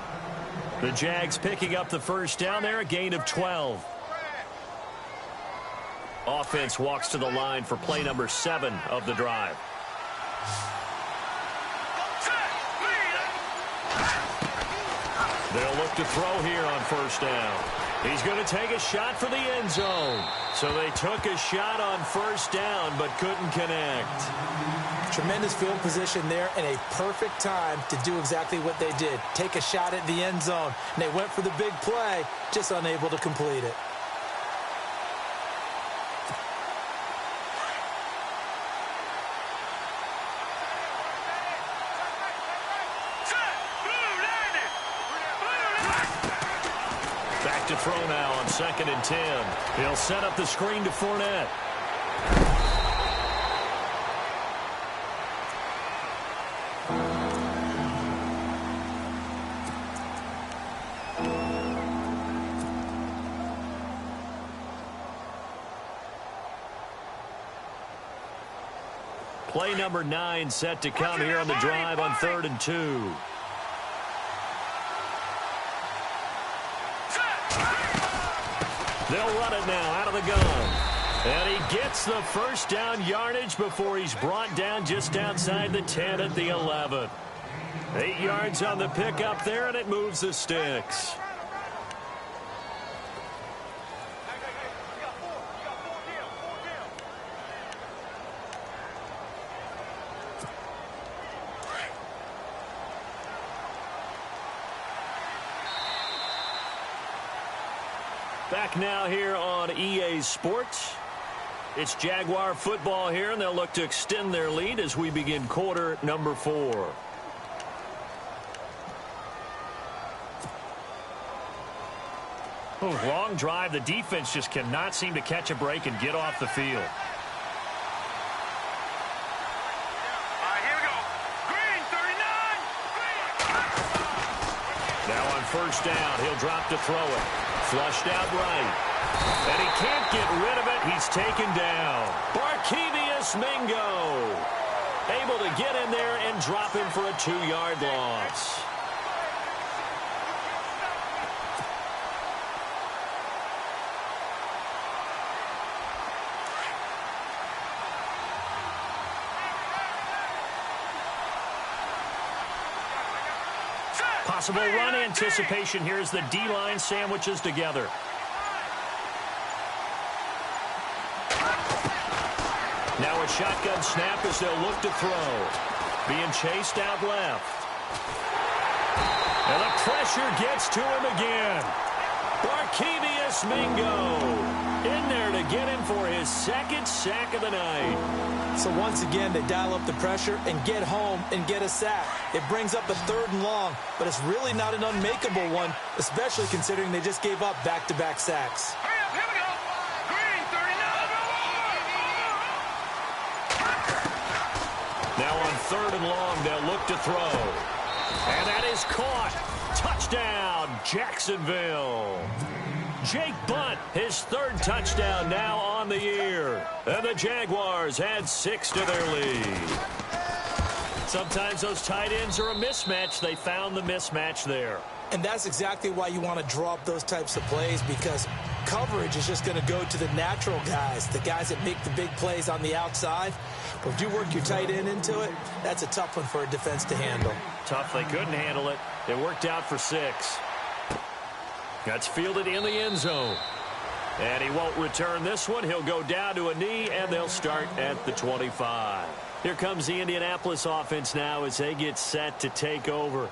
[SPEAKER 2] The Jags picking up the first down there, a gain of 12. Offense walks to the line for play number 7 of the drive. They'll look to throw here on first down. He's going to take a shot for the end zone. So they took a shot on first down but couldn't connect.
[SPEAKER 3] Tremendous field position there and a perfect time to do exactly what they did. Take a shot at the end zone. And they went for the big play, just unable to complete it.
[SPEAKER 2] Back to throw now on 2nd and 10. He'll set up the screen to Fournette. Play number 9 set to come here on the drive on 3rd and 2. They'll run it now out of the gun. And he gets the first down yardage before he's brought down just outside the 10 at the 11. 8 yards on the pickup there, and it moves the sticks. Back now here on EA Sports. It's Jaguar football here, and they'll look to extend their lead as we begin quarter number 4. Oh, long drive. The defense just cannot seem to catch a break and get off the field. Now on first down, he'll drop to throw it. Flushed out right. And he can't get rid of it. He's taken down. Barkevious Mingo able to get in there and drop him for a 2-yard loss. Possible run anticipation here as the D-line sandwiches together. Now a shotgun snap as they'll look to throw. Being chased out left. And the pressure gets to him again. Barkevious Mingo in there to get him for his 2nd sack of the night.
[SPEAKER 3] So once again, they dial up the pressure and get home and get a sack. It brings up a 3rd and long, but it's really not an unmakeable one, especially considering they just gave up back-to-back sacks.
[SPEAKER 2] Now on 3rd and long, they'll look to throw. And that is caught. Touchdown, Jacksonville. Jake Butt, his 3rd touchdown now on the year. And the Jaguars add 6 to their lead. Sometimes those tight ends are a mismatch. They found the mismatch there.
[SPEAKER 3] And that's exactly why you want to draw up those types of plays, because coverage is just going to go to the natural guys, the guys that make the big plays on the outside. But if you work your tight end into it, that's a tough one for a defense to handle.
[SPEAKER 2] Tough. They couldn't handle it. It worked out for 6. That's fielded in the end zone. And he won't return this one. He'll go down to a knee, and they'll start at the 25. Here comes the Indianapolis offense now as they get set to take over.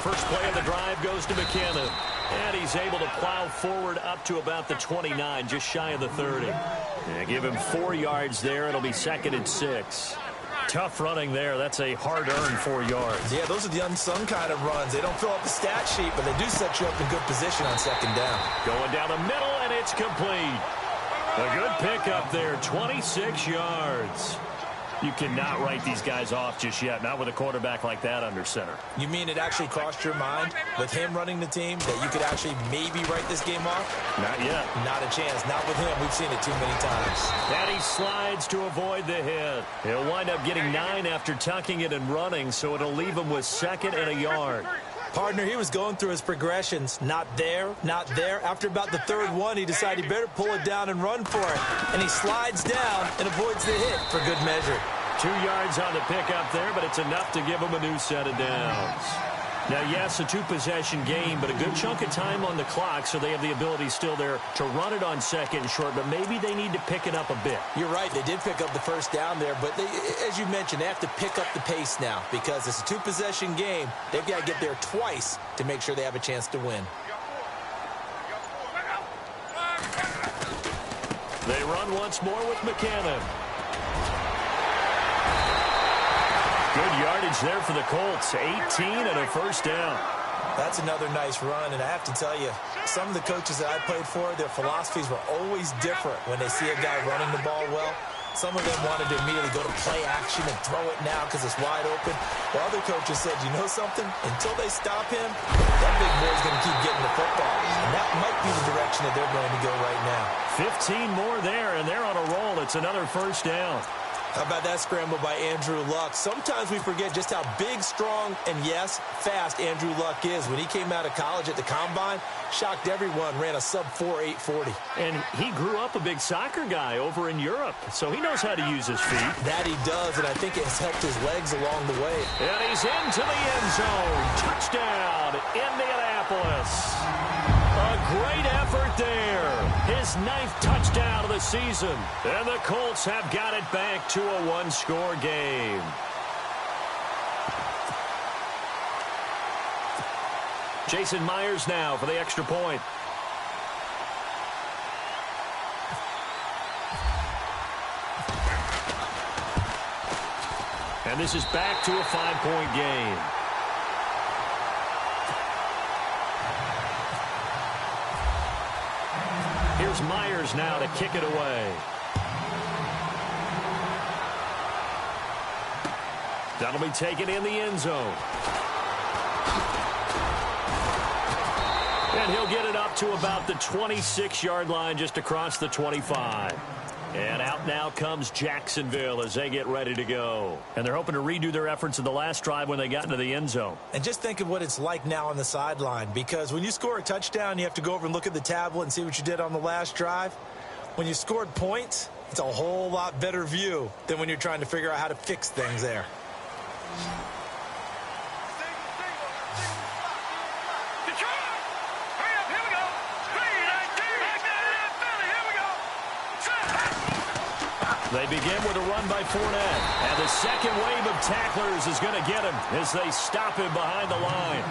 [SPEAKER 2] first play of the drive goes to McKinnon. And he's able to plow forward up to about the 29, just shy of the 30. Yeah, give him 4 yards there. It'll be 2nd and 6. Tough running there. That's a hard-earned 4 yards.
[SPEAKER 3] Yeah, those are the unsung kind of runs. They don't fill out the stat sheet, but they do set you up in good position on 2nd down.
[SPEAKER 2] Going down the middle, and it's complete. A good pickup there, 26 yards. You cannot write these guys off just yet, not with a quarterback like that under center.
[SPEAKER 3] You mean it actually crossed your mind with him running the team that you could actually maybe write this game off?
[SPEAKER 2] Not yet.
[SPEAKER 3] Not a chance. Not with him. We've seen it too many times.
[SPEAKER 2] And he slides to avoid the hit. He'll wind up getting 9 after tucking it and running, so it'll leave him with 2nd and a yard.
[SPEAKER 3] Partner, he was going through his progressions. Not there, not there. After about the 3rd one, he decided he better pull it down and run for it. And he slides down and avoids the hit for good measure.
[SPEAKER 2] 2 yards on the pickup there, but it's enough to give him a new set of downs. Now, yes, a 2-possession game, but a good chunk of time on the clock, so they have the ability still there to run it on 2nd and short, but maybe they need to pick it up a bit.
[SPEAKER 3] You're right. They did pick up the 1st down there, but they, as you mentioned, they have to pick up the pace now because it's a 2-possession game. They've got to get there twice to make sure they have a chance to win.
[SPEAKER 2] They run once more with McKinnon. Good yardage there for the Colts. 18 and a 1st down.
[SPEAKER 3] That's another nice run, and I have to tell you, some of the coaches that I played for, their philosophies were always different when they see a guy running the ball well. Some of them wanted to immediately go to play action and throw it now because it's wide open. While other coaches said, you know something? Until they stop him, that big boy's going to keep getting the football. And that might be the direction that they're going to go right now.
[SPEAKER 2] 15 more there, and they're on a roll. It's another 1st down.
[SPEAKER 3] How about that scramble by Andrew Luck? Sometimes we forget just how big, strong, and, yes, fast Andrew Luck is. When he came out of college at the Combine, shocked everyone, ran a sub-4 840.
[SPEAKER 2] And he grew up a big soccer guy over in Europe, so he knows how to use his feet.
[SPEAKER 3] That he does, and I think it has helped his legs along the way.
[SPEAKER 2] And he's into the end zone. Touchdown, Indianapolis. A great effort there. His 9th touchdown of the season. And the Colts have got it back to a 1-score game. Jason Myers now for the extra point. And this is back to a 5-point game. Here's Myers now to kick it away. That'll be taken in the end zone. And he'll get it up to about the 26-yard line, just across the 25. And out now comes Jacksonville as they get ready to go. And they're hoping to redo their efforts in the last drive when they got into the end zone.
[SPEAKER 3] And just think of what it's like now on the sideline, because when you score a touchdown, you have to go over and look at the tablet and see what you did on the last drive. When you scored points, it's a whole lot better view than when you're trying to figure out how to fix things there.
[SPEAKER 2] They begin with a run by Fournette. And the second wave of tacklers is going to get him as they stop him behind the line.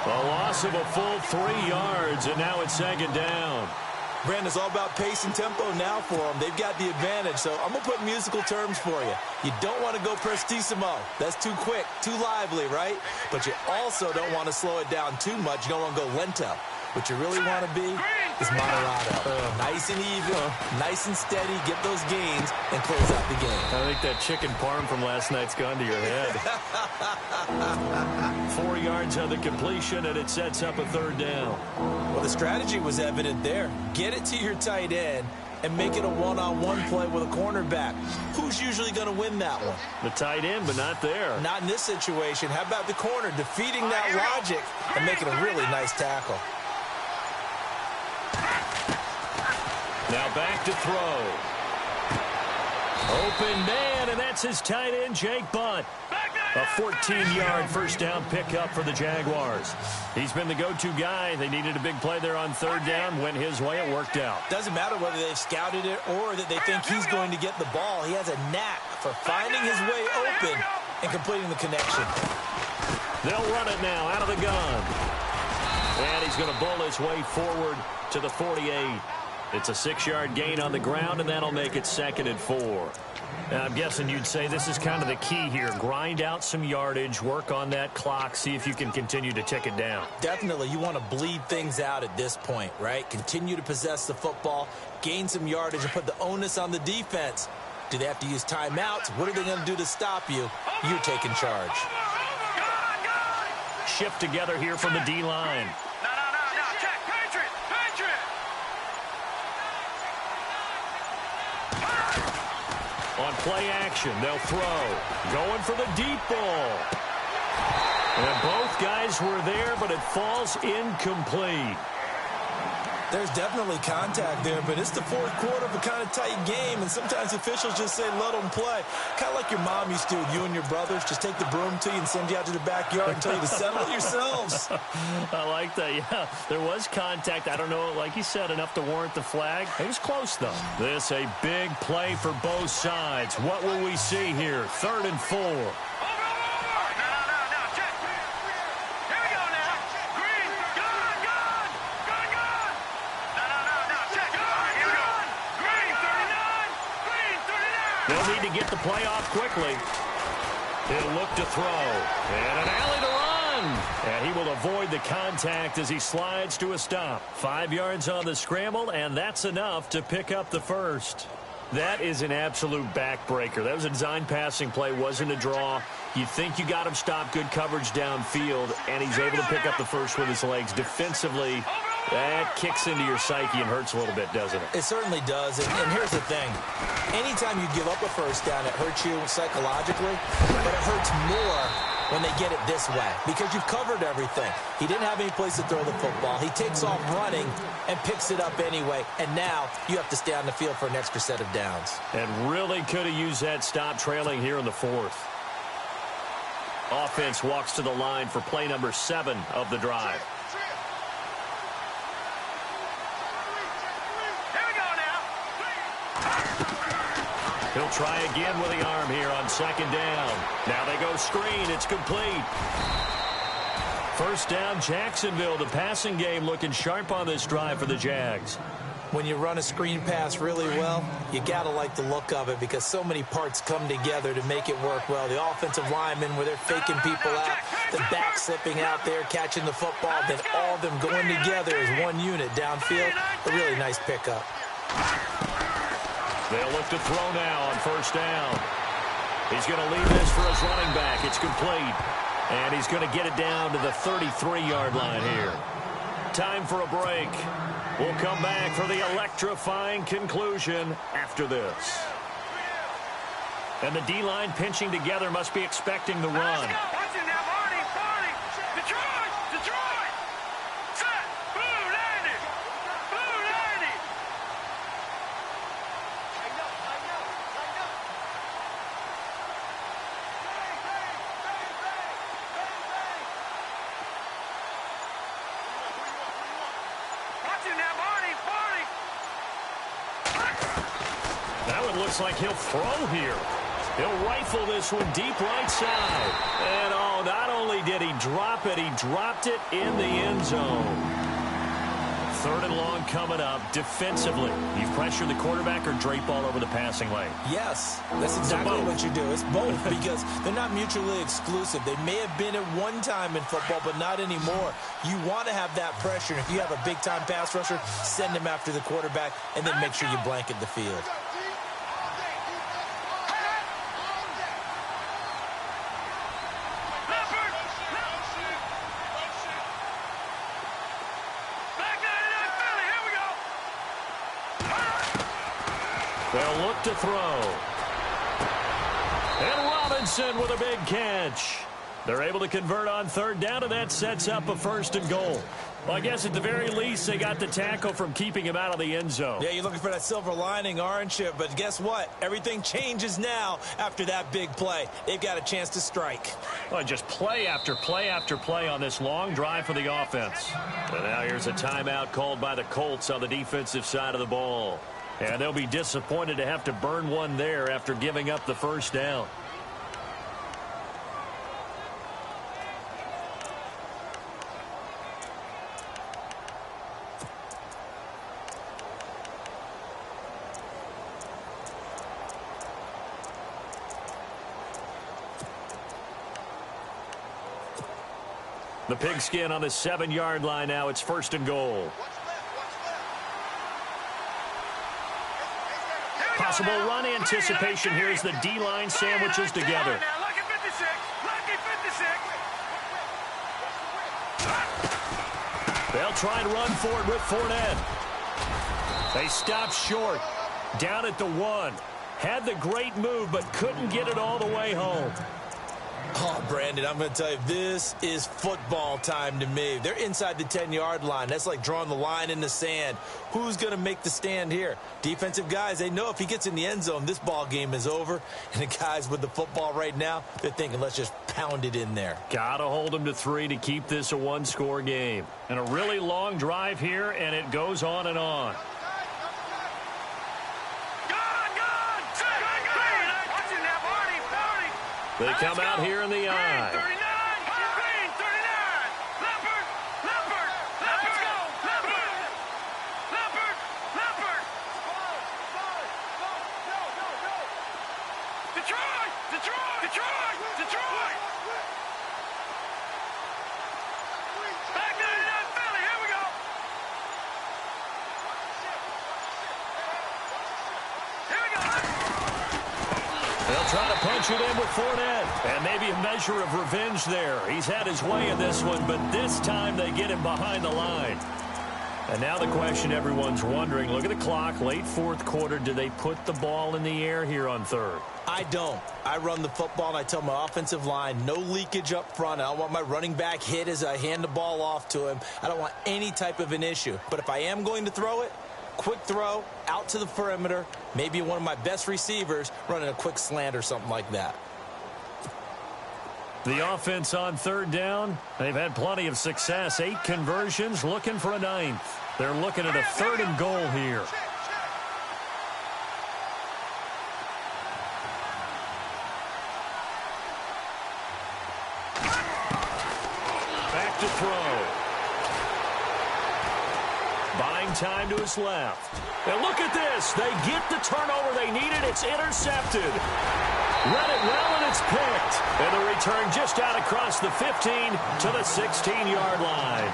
[SPEAKER 2] A loss of a full 3 yards, and now it's 2nd down.
[SPEAKER 3] Brandon, it's all about pace and tempo now for them. They've got the advantage, so I'm going to put musical terms for you. You don't want to go prestissimo. That's too quick, too lively, right? But you also don't want to slow it down too much. You don't want to go lento. What you really want to be is moderato. Nice and even, nice and steady, get those gains, and close out the game.
[SPEAKER 2] I think that chicken parm from last night's gone to your head. 4 yards on the completion, and it sets up a 3rd down.
[SPEAKER 3] Well, the strategy was evident there. Get it to your tight end and make it a one-on-one play with a cornerback. Who's usually going to win that one?
[SPEAKER 2] The tight end, but not there.
[SPEAKER 3] Not in this situation. How about the corner defeating that logic and making a really nice tackle?
[SPEAKER 2] Now back to throw. Open man, and that's his tight end, Jake Butt. A 14-yard 1st down pickup for the Jaguars. He's been the go-to guy. They needed a big play there on 3rd down. Went his way, it worked out.
[SPEAKER 3] Doesn't matter whether they've scouted it or that they think he's going to get the ball. He has a knack for finding his way open and completing the connection.
[SPEAKER 2] They'll run it now out of the gun. And he's going to bull his way forward to the 48. It's a 6-yard gain on the ground, and that'll make it 2nd and 4.
[SPEAKER 5] And I'm guessing you'd say this is kind of the key here. Grind out some yardage, work on that clock, see if you can continue to tick it down.
[SPEAKER 3] Definitely, you want to bleed things out at this point, right? Continue to possess the football, gain some yardage, and put the onus on the defense. Do they have to use timeouts? What are they going to do to stop you? You're taking charge.
[SPEAKER 5] Shift together here from the D-line.
[SPEAKER 4] Check. Patriot.
[SPEAKER 2] On play action, they'll throw. Going for the deep ball. And both guys were there, but it falls incomplete.
[SPEAKER 3] There's definitely contact there, but it's the fourth quarter of a kind of tight game, and sometimes officials just say, let them play. Kind of like your mom used to with you and your brothers. Just take the broom to you and send you out to the backyard and tell you to settle it yourselves.
[SPEAKER 5] I like that, yeah. There was contact. I don't know, like you said, enough to warrant the flag. It was close, though.
[SPEAKER 2] This a big play for both sides. What will we see here? 3rd and 4. They'll need to get the play off quickly. He'll look to throw. And an alley to run. And he will avoid the contact as he slides to a stop. 5 yards on the scramble, and that's enough to pick up the first. That is an absolute backbreaker. That was a design passing play, wasn't a draw. You think you got him stopped, good coverage downfield, and he's able to pick up the first with his legs. Defensively, that kicks into your psyche and hurts a little bit, doesn't it?
[SPEAKER 3] It certainly does, and here's the thing. Anytime you give up a first down, it hurts you psychologically, but it hurts more when they get it this way because you've covered everything. He didn't have any place to throw the football. He takes off running and picks it up anyway, and now you have to stay on the field for an extra set of downs.
[SPEAKER 2] And really could have used that stop trailing here in the 4th. Offense walks to the line for play number 7 of the drive. He'll try again with the arm here on 2nd down. Now they go screen. It's complete. First down, Jacksonville. The passing game looking sharp on this drive for the Jags.
[SPEAKER 3] When you run a screen pass really well, you got to like the look of it because so many parts come together to make it work well. The offensive linemen where they're faking people out, the back slipping out there, catching the football, then all of them going together as one unit downfield. A really nice pickup.
[SPEAKER 2] They'll look to throw now on 1st down. He's going to leave this for his running back. It's complete. And he's going to get it down to the 33-yard line here. Time for a break. We'll come back for the electrifying conclusion after this. And the D-line pinching together must be expecting the run. Looks like he'll throw here. He'll rifle this one deep right side. And, oh, not only did he drop it, he dropped it in the end zone. 3rd and long coming up defensively. You pressure the quarterback or drape all over the passing lane?
[SPEAKER 3] Yes, that's exactly what you do. It's both because they're not mutually exclusive. They may have been at one time in football, but not anymore. You want to have that pressure. And if you have a big-time pass rusher, send him after the quarterback and then make sure you blanket the field.
[SPEAKER 2] They'll look to throw. And Robinson with a big catch. They're able to convert on 3rd down, and that sets up a 1st and goal. Well, I guess at the very least, they got the tackle from keeping him out of the end zone.
[SPEAKER 3] Yeah, you're looking for that silver lining, aren't you? But guess what? Everything changes now after that big play. They've got a chance to strike.
[SPEAKER 2] Well, just play after play after play on this long drive for the offense. And now here's a timeout called by the Colts on the defensive side of the ball. And they'll be disappointed to have to burn one there after giving up the 1st down. The pigskin on the 7-yard line now. It's 1st and goal. Possible run anticipation here as the D-line sandwiches together.
[SPEAKER 4] Lucky 56. Lucky 56.
[SPEAKER 2] They'll try and run forward with Fournette. They stop short. Down at the 1. Had the great move, but couldn't get it all the way home.
[SPEAKER 3] Oh, Brandon, I'm going to tell you, this is football time to me. They're inside the 10-yard line. That's like drawing the line in the sand. Who's going to make the stand here? Defensive guys, they know if he gets in the end zone, this ball game is over. And the guys with the football right now, they're thinking, let's just pound it in there.
[SPEAKER 2] Got to hold them to 3 to keep this a 1-score game. And a really long drive here, and it goes on and on. They come out here in the eye.
[SPEAKER 4] Green 39. Green 39. Leopard. Leopard. Let's go. Leopard. Leopard. Leopard. Detroit. Detroit. Detroit. Detroit. Back 99 Philly. Here we go. Here we go.
[SPEAKER 2] They'll try to punch it in with Fournette. And maybe a measure of revenge there. He's had his way in this one, but this time they get him behind the line. And now the question everyone's wondering, look at the clock, late 4th quarter. Do they put the ball in the air here on 3rd?
[SPEAKER 3] I don't. I run the football, and I tell my offensive line, no leakage up front. I don't want my running back hit as I hand the ball off to him. I don't want any type of an issue. But if I am going to throw it, quick throw, out to the perimeter, maybe one of my best receivers running a quick slant or something like that.
[SPEAKER 2] The offense on 3rd down, they've had plenty of success. 8 conversions, looking for a 9th. They're looking at a 3rd and goal here. Back to throw. Buying time to his left. And look at this. They get the turnover they needed. It's intercepted. Read it well, and it's picked. And the return just out across the 15 to the 16-yard line.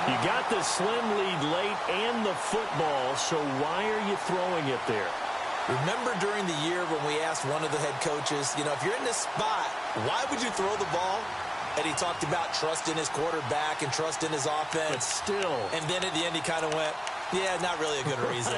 [SPEAKER 2] You got the slim lead late and the football, so why are you throwing it there?
[SPEAKER 3] Remember during the year when we asked one of the head coaches, you know, if you're in this spot, why would you throw the ball? And he talked about trust in his quarterback and trust in his offense.
[SPEAKER 2] But still.
[SPEAKER 3] And then at the end he kind of went, yeah, not really a good reason.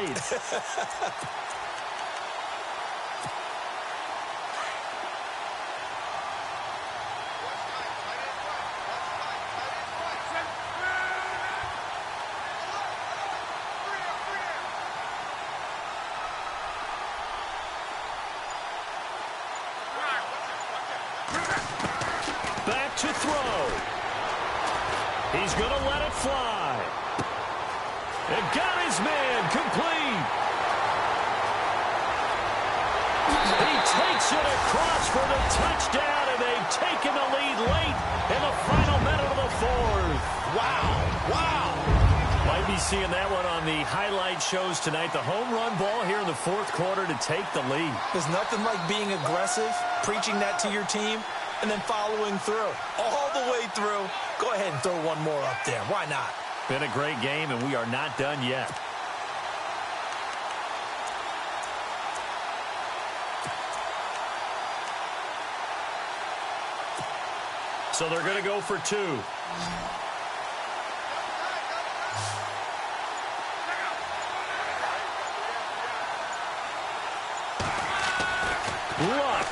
[SPEAKER 2] Back to throw. He's going to let it fly. And got his man complete. He takes it across for the touchdown, and they've taken the lead late in the final minute of the 4th.
[SPEAKER 3] Wow. Wow.
[SPEAKER 2] Might be seeing that one on the highlight shows tonight. The home run ball here in the 4th quarter to take the lead.
[SPEAKER 3] There's nothing like being aggressive, preaching that to your team, and then following through. All the way through. Go ahead and throw one more up there. Why not?
[SPEAKER 2] Been a great game, and we are not done yet. So they're going to go for 2. Luck.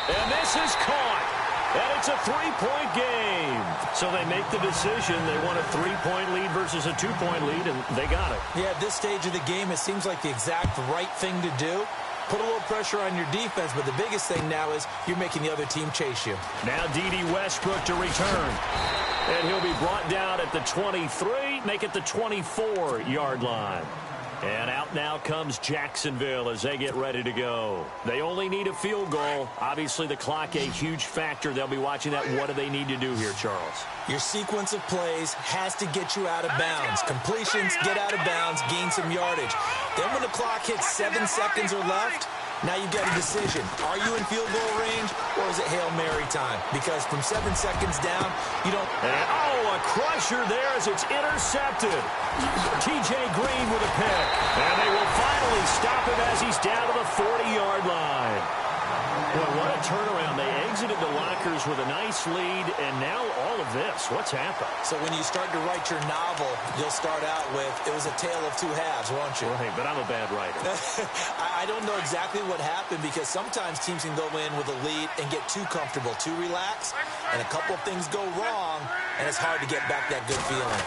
[SPEAKER 2] And this is caught. And it's a 3-point game. So they make the decision. They want a 3-point lead versus a 2-point lead, and they got it.
[SPEAKER 3] Yeah, at this stage of the game, it seems like the exact right thing to do. Put a little pressure on your defense, but the biggest thing now is you're making the other team chase you.
[SPEAKER 2] Now D.D. Westbrook to return. And he'll be brought down at the 23, make it the 24-yard line. And out now comes Jacksonville as they get ready to go. They only need a field goal. Obviously, the clock a huge factor. They'll be watching that. What do they need to do here, Charles?
[SPEAKER 3] Your sequence of plays has to get you out of bounds. Completions, get out of bounds, gain some yardage. Then when the clock hits 7 seconds or left, Now you get a decision. Are you in field goal range, or is it Hail Mary time? Because from 7 seconds down, you don't...
[SPEAKER 2] And, a crusher there as it's intercepted. T.J. Green with a pick. And they will finally stop him as he's down to the 40-yard line. Well, what a turnaround. They exited the lockers with a nice lead, and now all of this. What's happened?
[SPEAKER 3] So when you start to write your novel, you'll start out with, it was a tale of two halves, won't you?
[SPEAKER 2] Right, but I'm a bad writer.
[SPEAKER 3] I don't know exactly what happened, because sometimes teams can go in with a lead and get too comfortable, too relaxed, and a couple of things go wrong, and it's hard to get back that good feeling.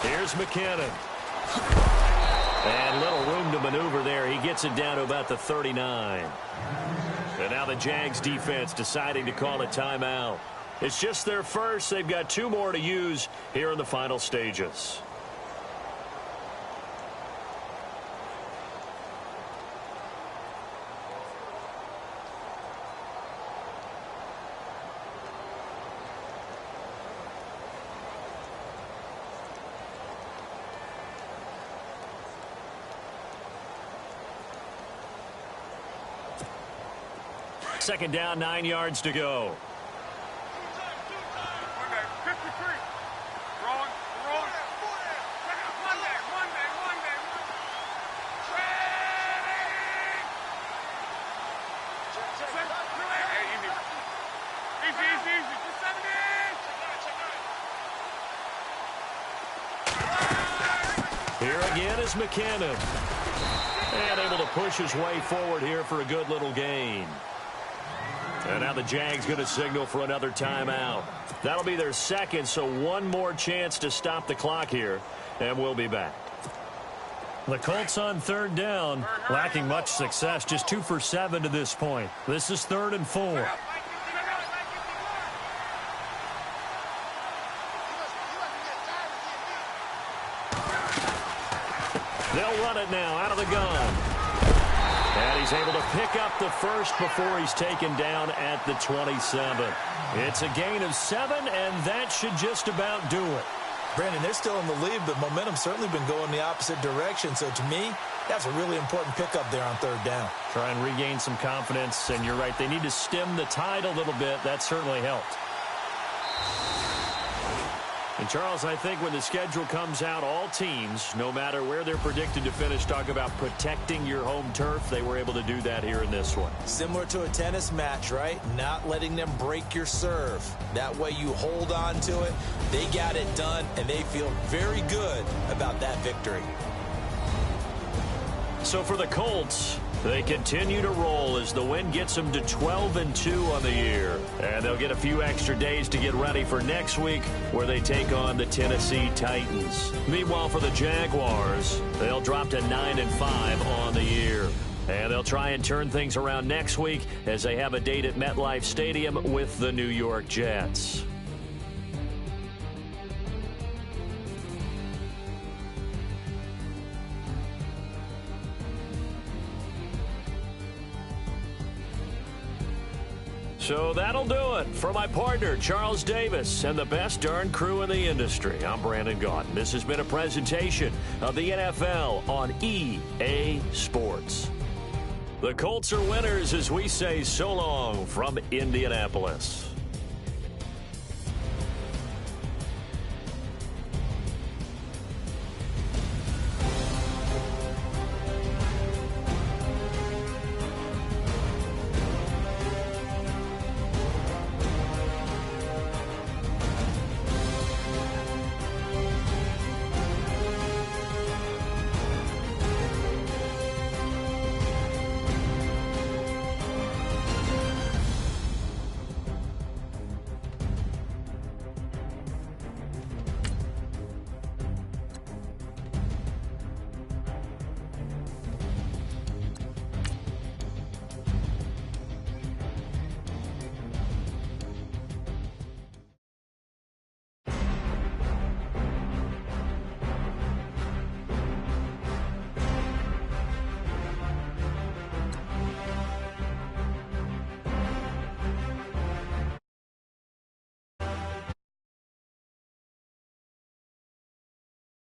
[SPEAKER 2] Here's McKinnon. And little room to maneuver there. He gets it down to about the 39. And now the Jags defense deciding to call a timeout. It's just their first. They've got 2 more to use here in the final stages. Second down, 9 yards to go. Here again is McKinnon. And able to push his way forward here for a good little gain. And now the Jags going to signal for another timeout. That'll be their second, so one more chance to stop the clock here, and we'll be back. The Colts on third down, lacking much success, just 2 for 7 to this point. This is 3rd and 4. They'll run it now out of the gun. And he's able to pick up the first before he's taken down at the 27. It's a gain of 7, and that should just about do it.
[SPEAKER 3] Brandon, they're still in the lead, but momentum's certainly been going the opposite direction. So to me, that's a really important pickup there on third down.
[SPEAKER 2] Try and regain some confidence, and you're right. They need to stem the tide a little bit. That certainly helped. And, Charles, I think when the schedule comes out, all teams, no matter where they're predicted to finish, talk about protecting your home turf. They were able to do that here in this one.
[SPEAKER 3] Similar to a tennis match, right? Not letting them break your serve. That way you hold on to it. They got it done, and they feel very good about that victory.
[SPEAKER 2] So for the Colts, they continue to roll as the win gets them to 12-2 on the year. And they'll get a few extra days to get ready for next week, where they take on the Tennessee Titans. Meanwhile, for the Jaguars, they'll drop to 9-5 on the year. And they'll try and turn things around next week as they have a date at MetLife Stadium with the New York Jets. So that'll do it. For my partner, Charles Davis, and the best darn crew in the industry, I'm Brandon Gaudin. This has been a presentation of the NFL on EA Sports. The Colts are winners as we say so long from Indianapolis.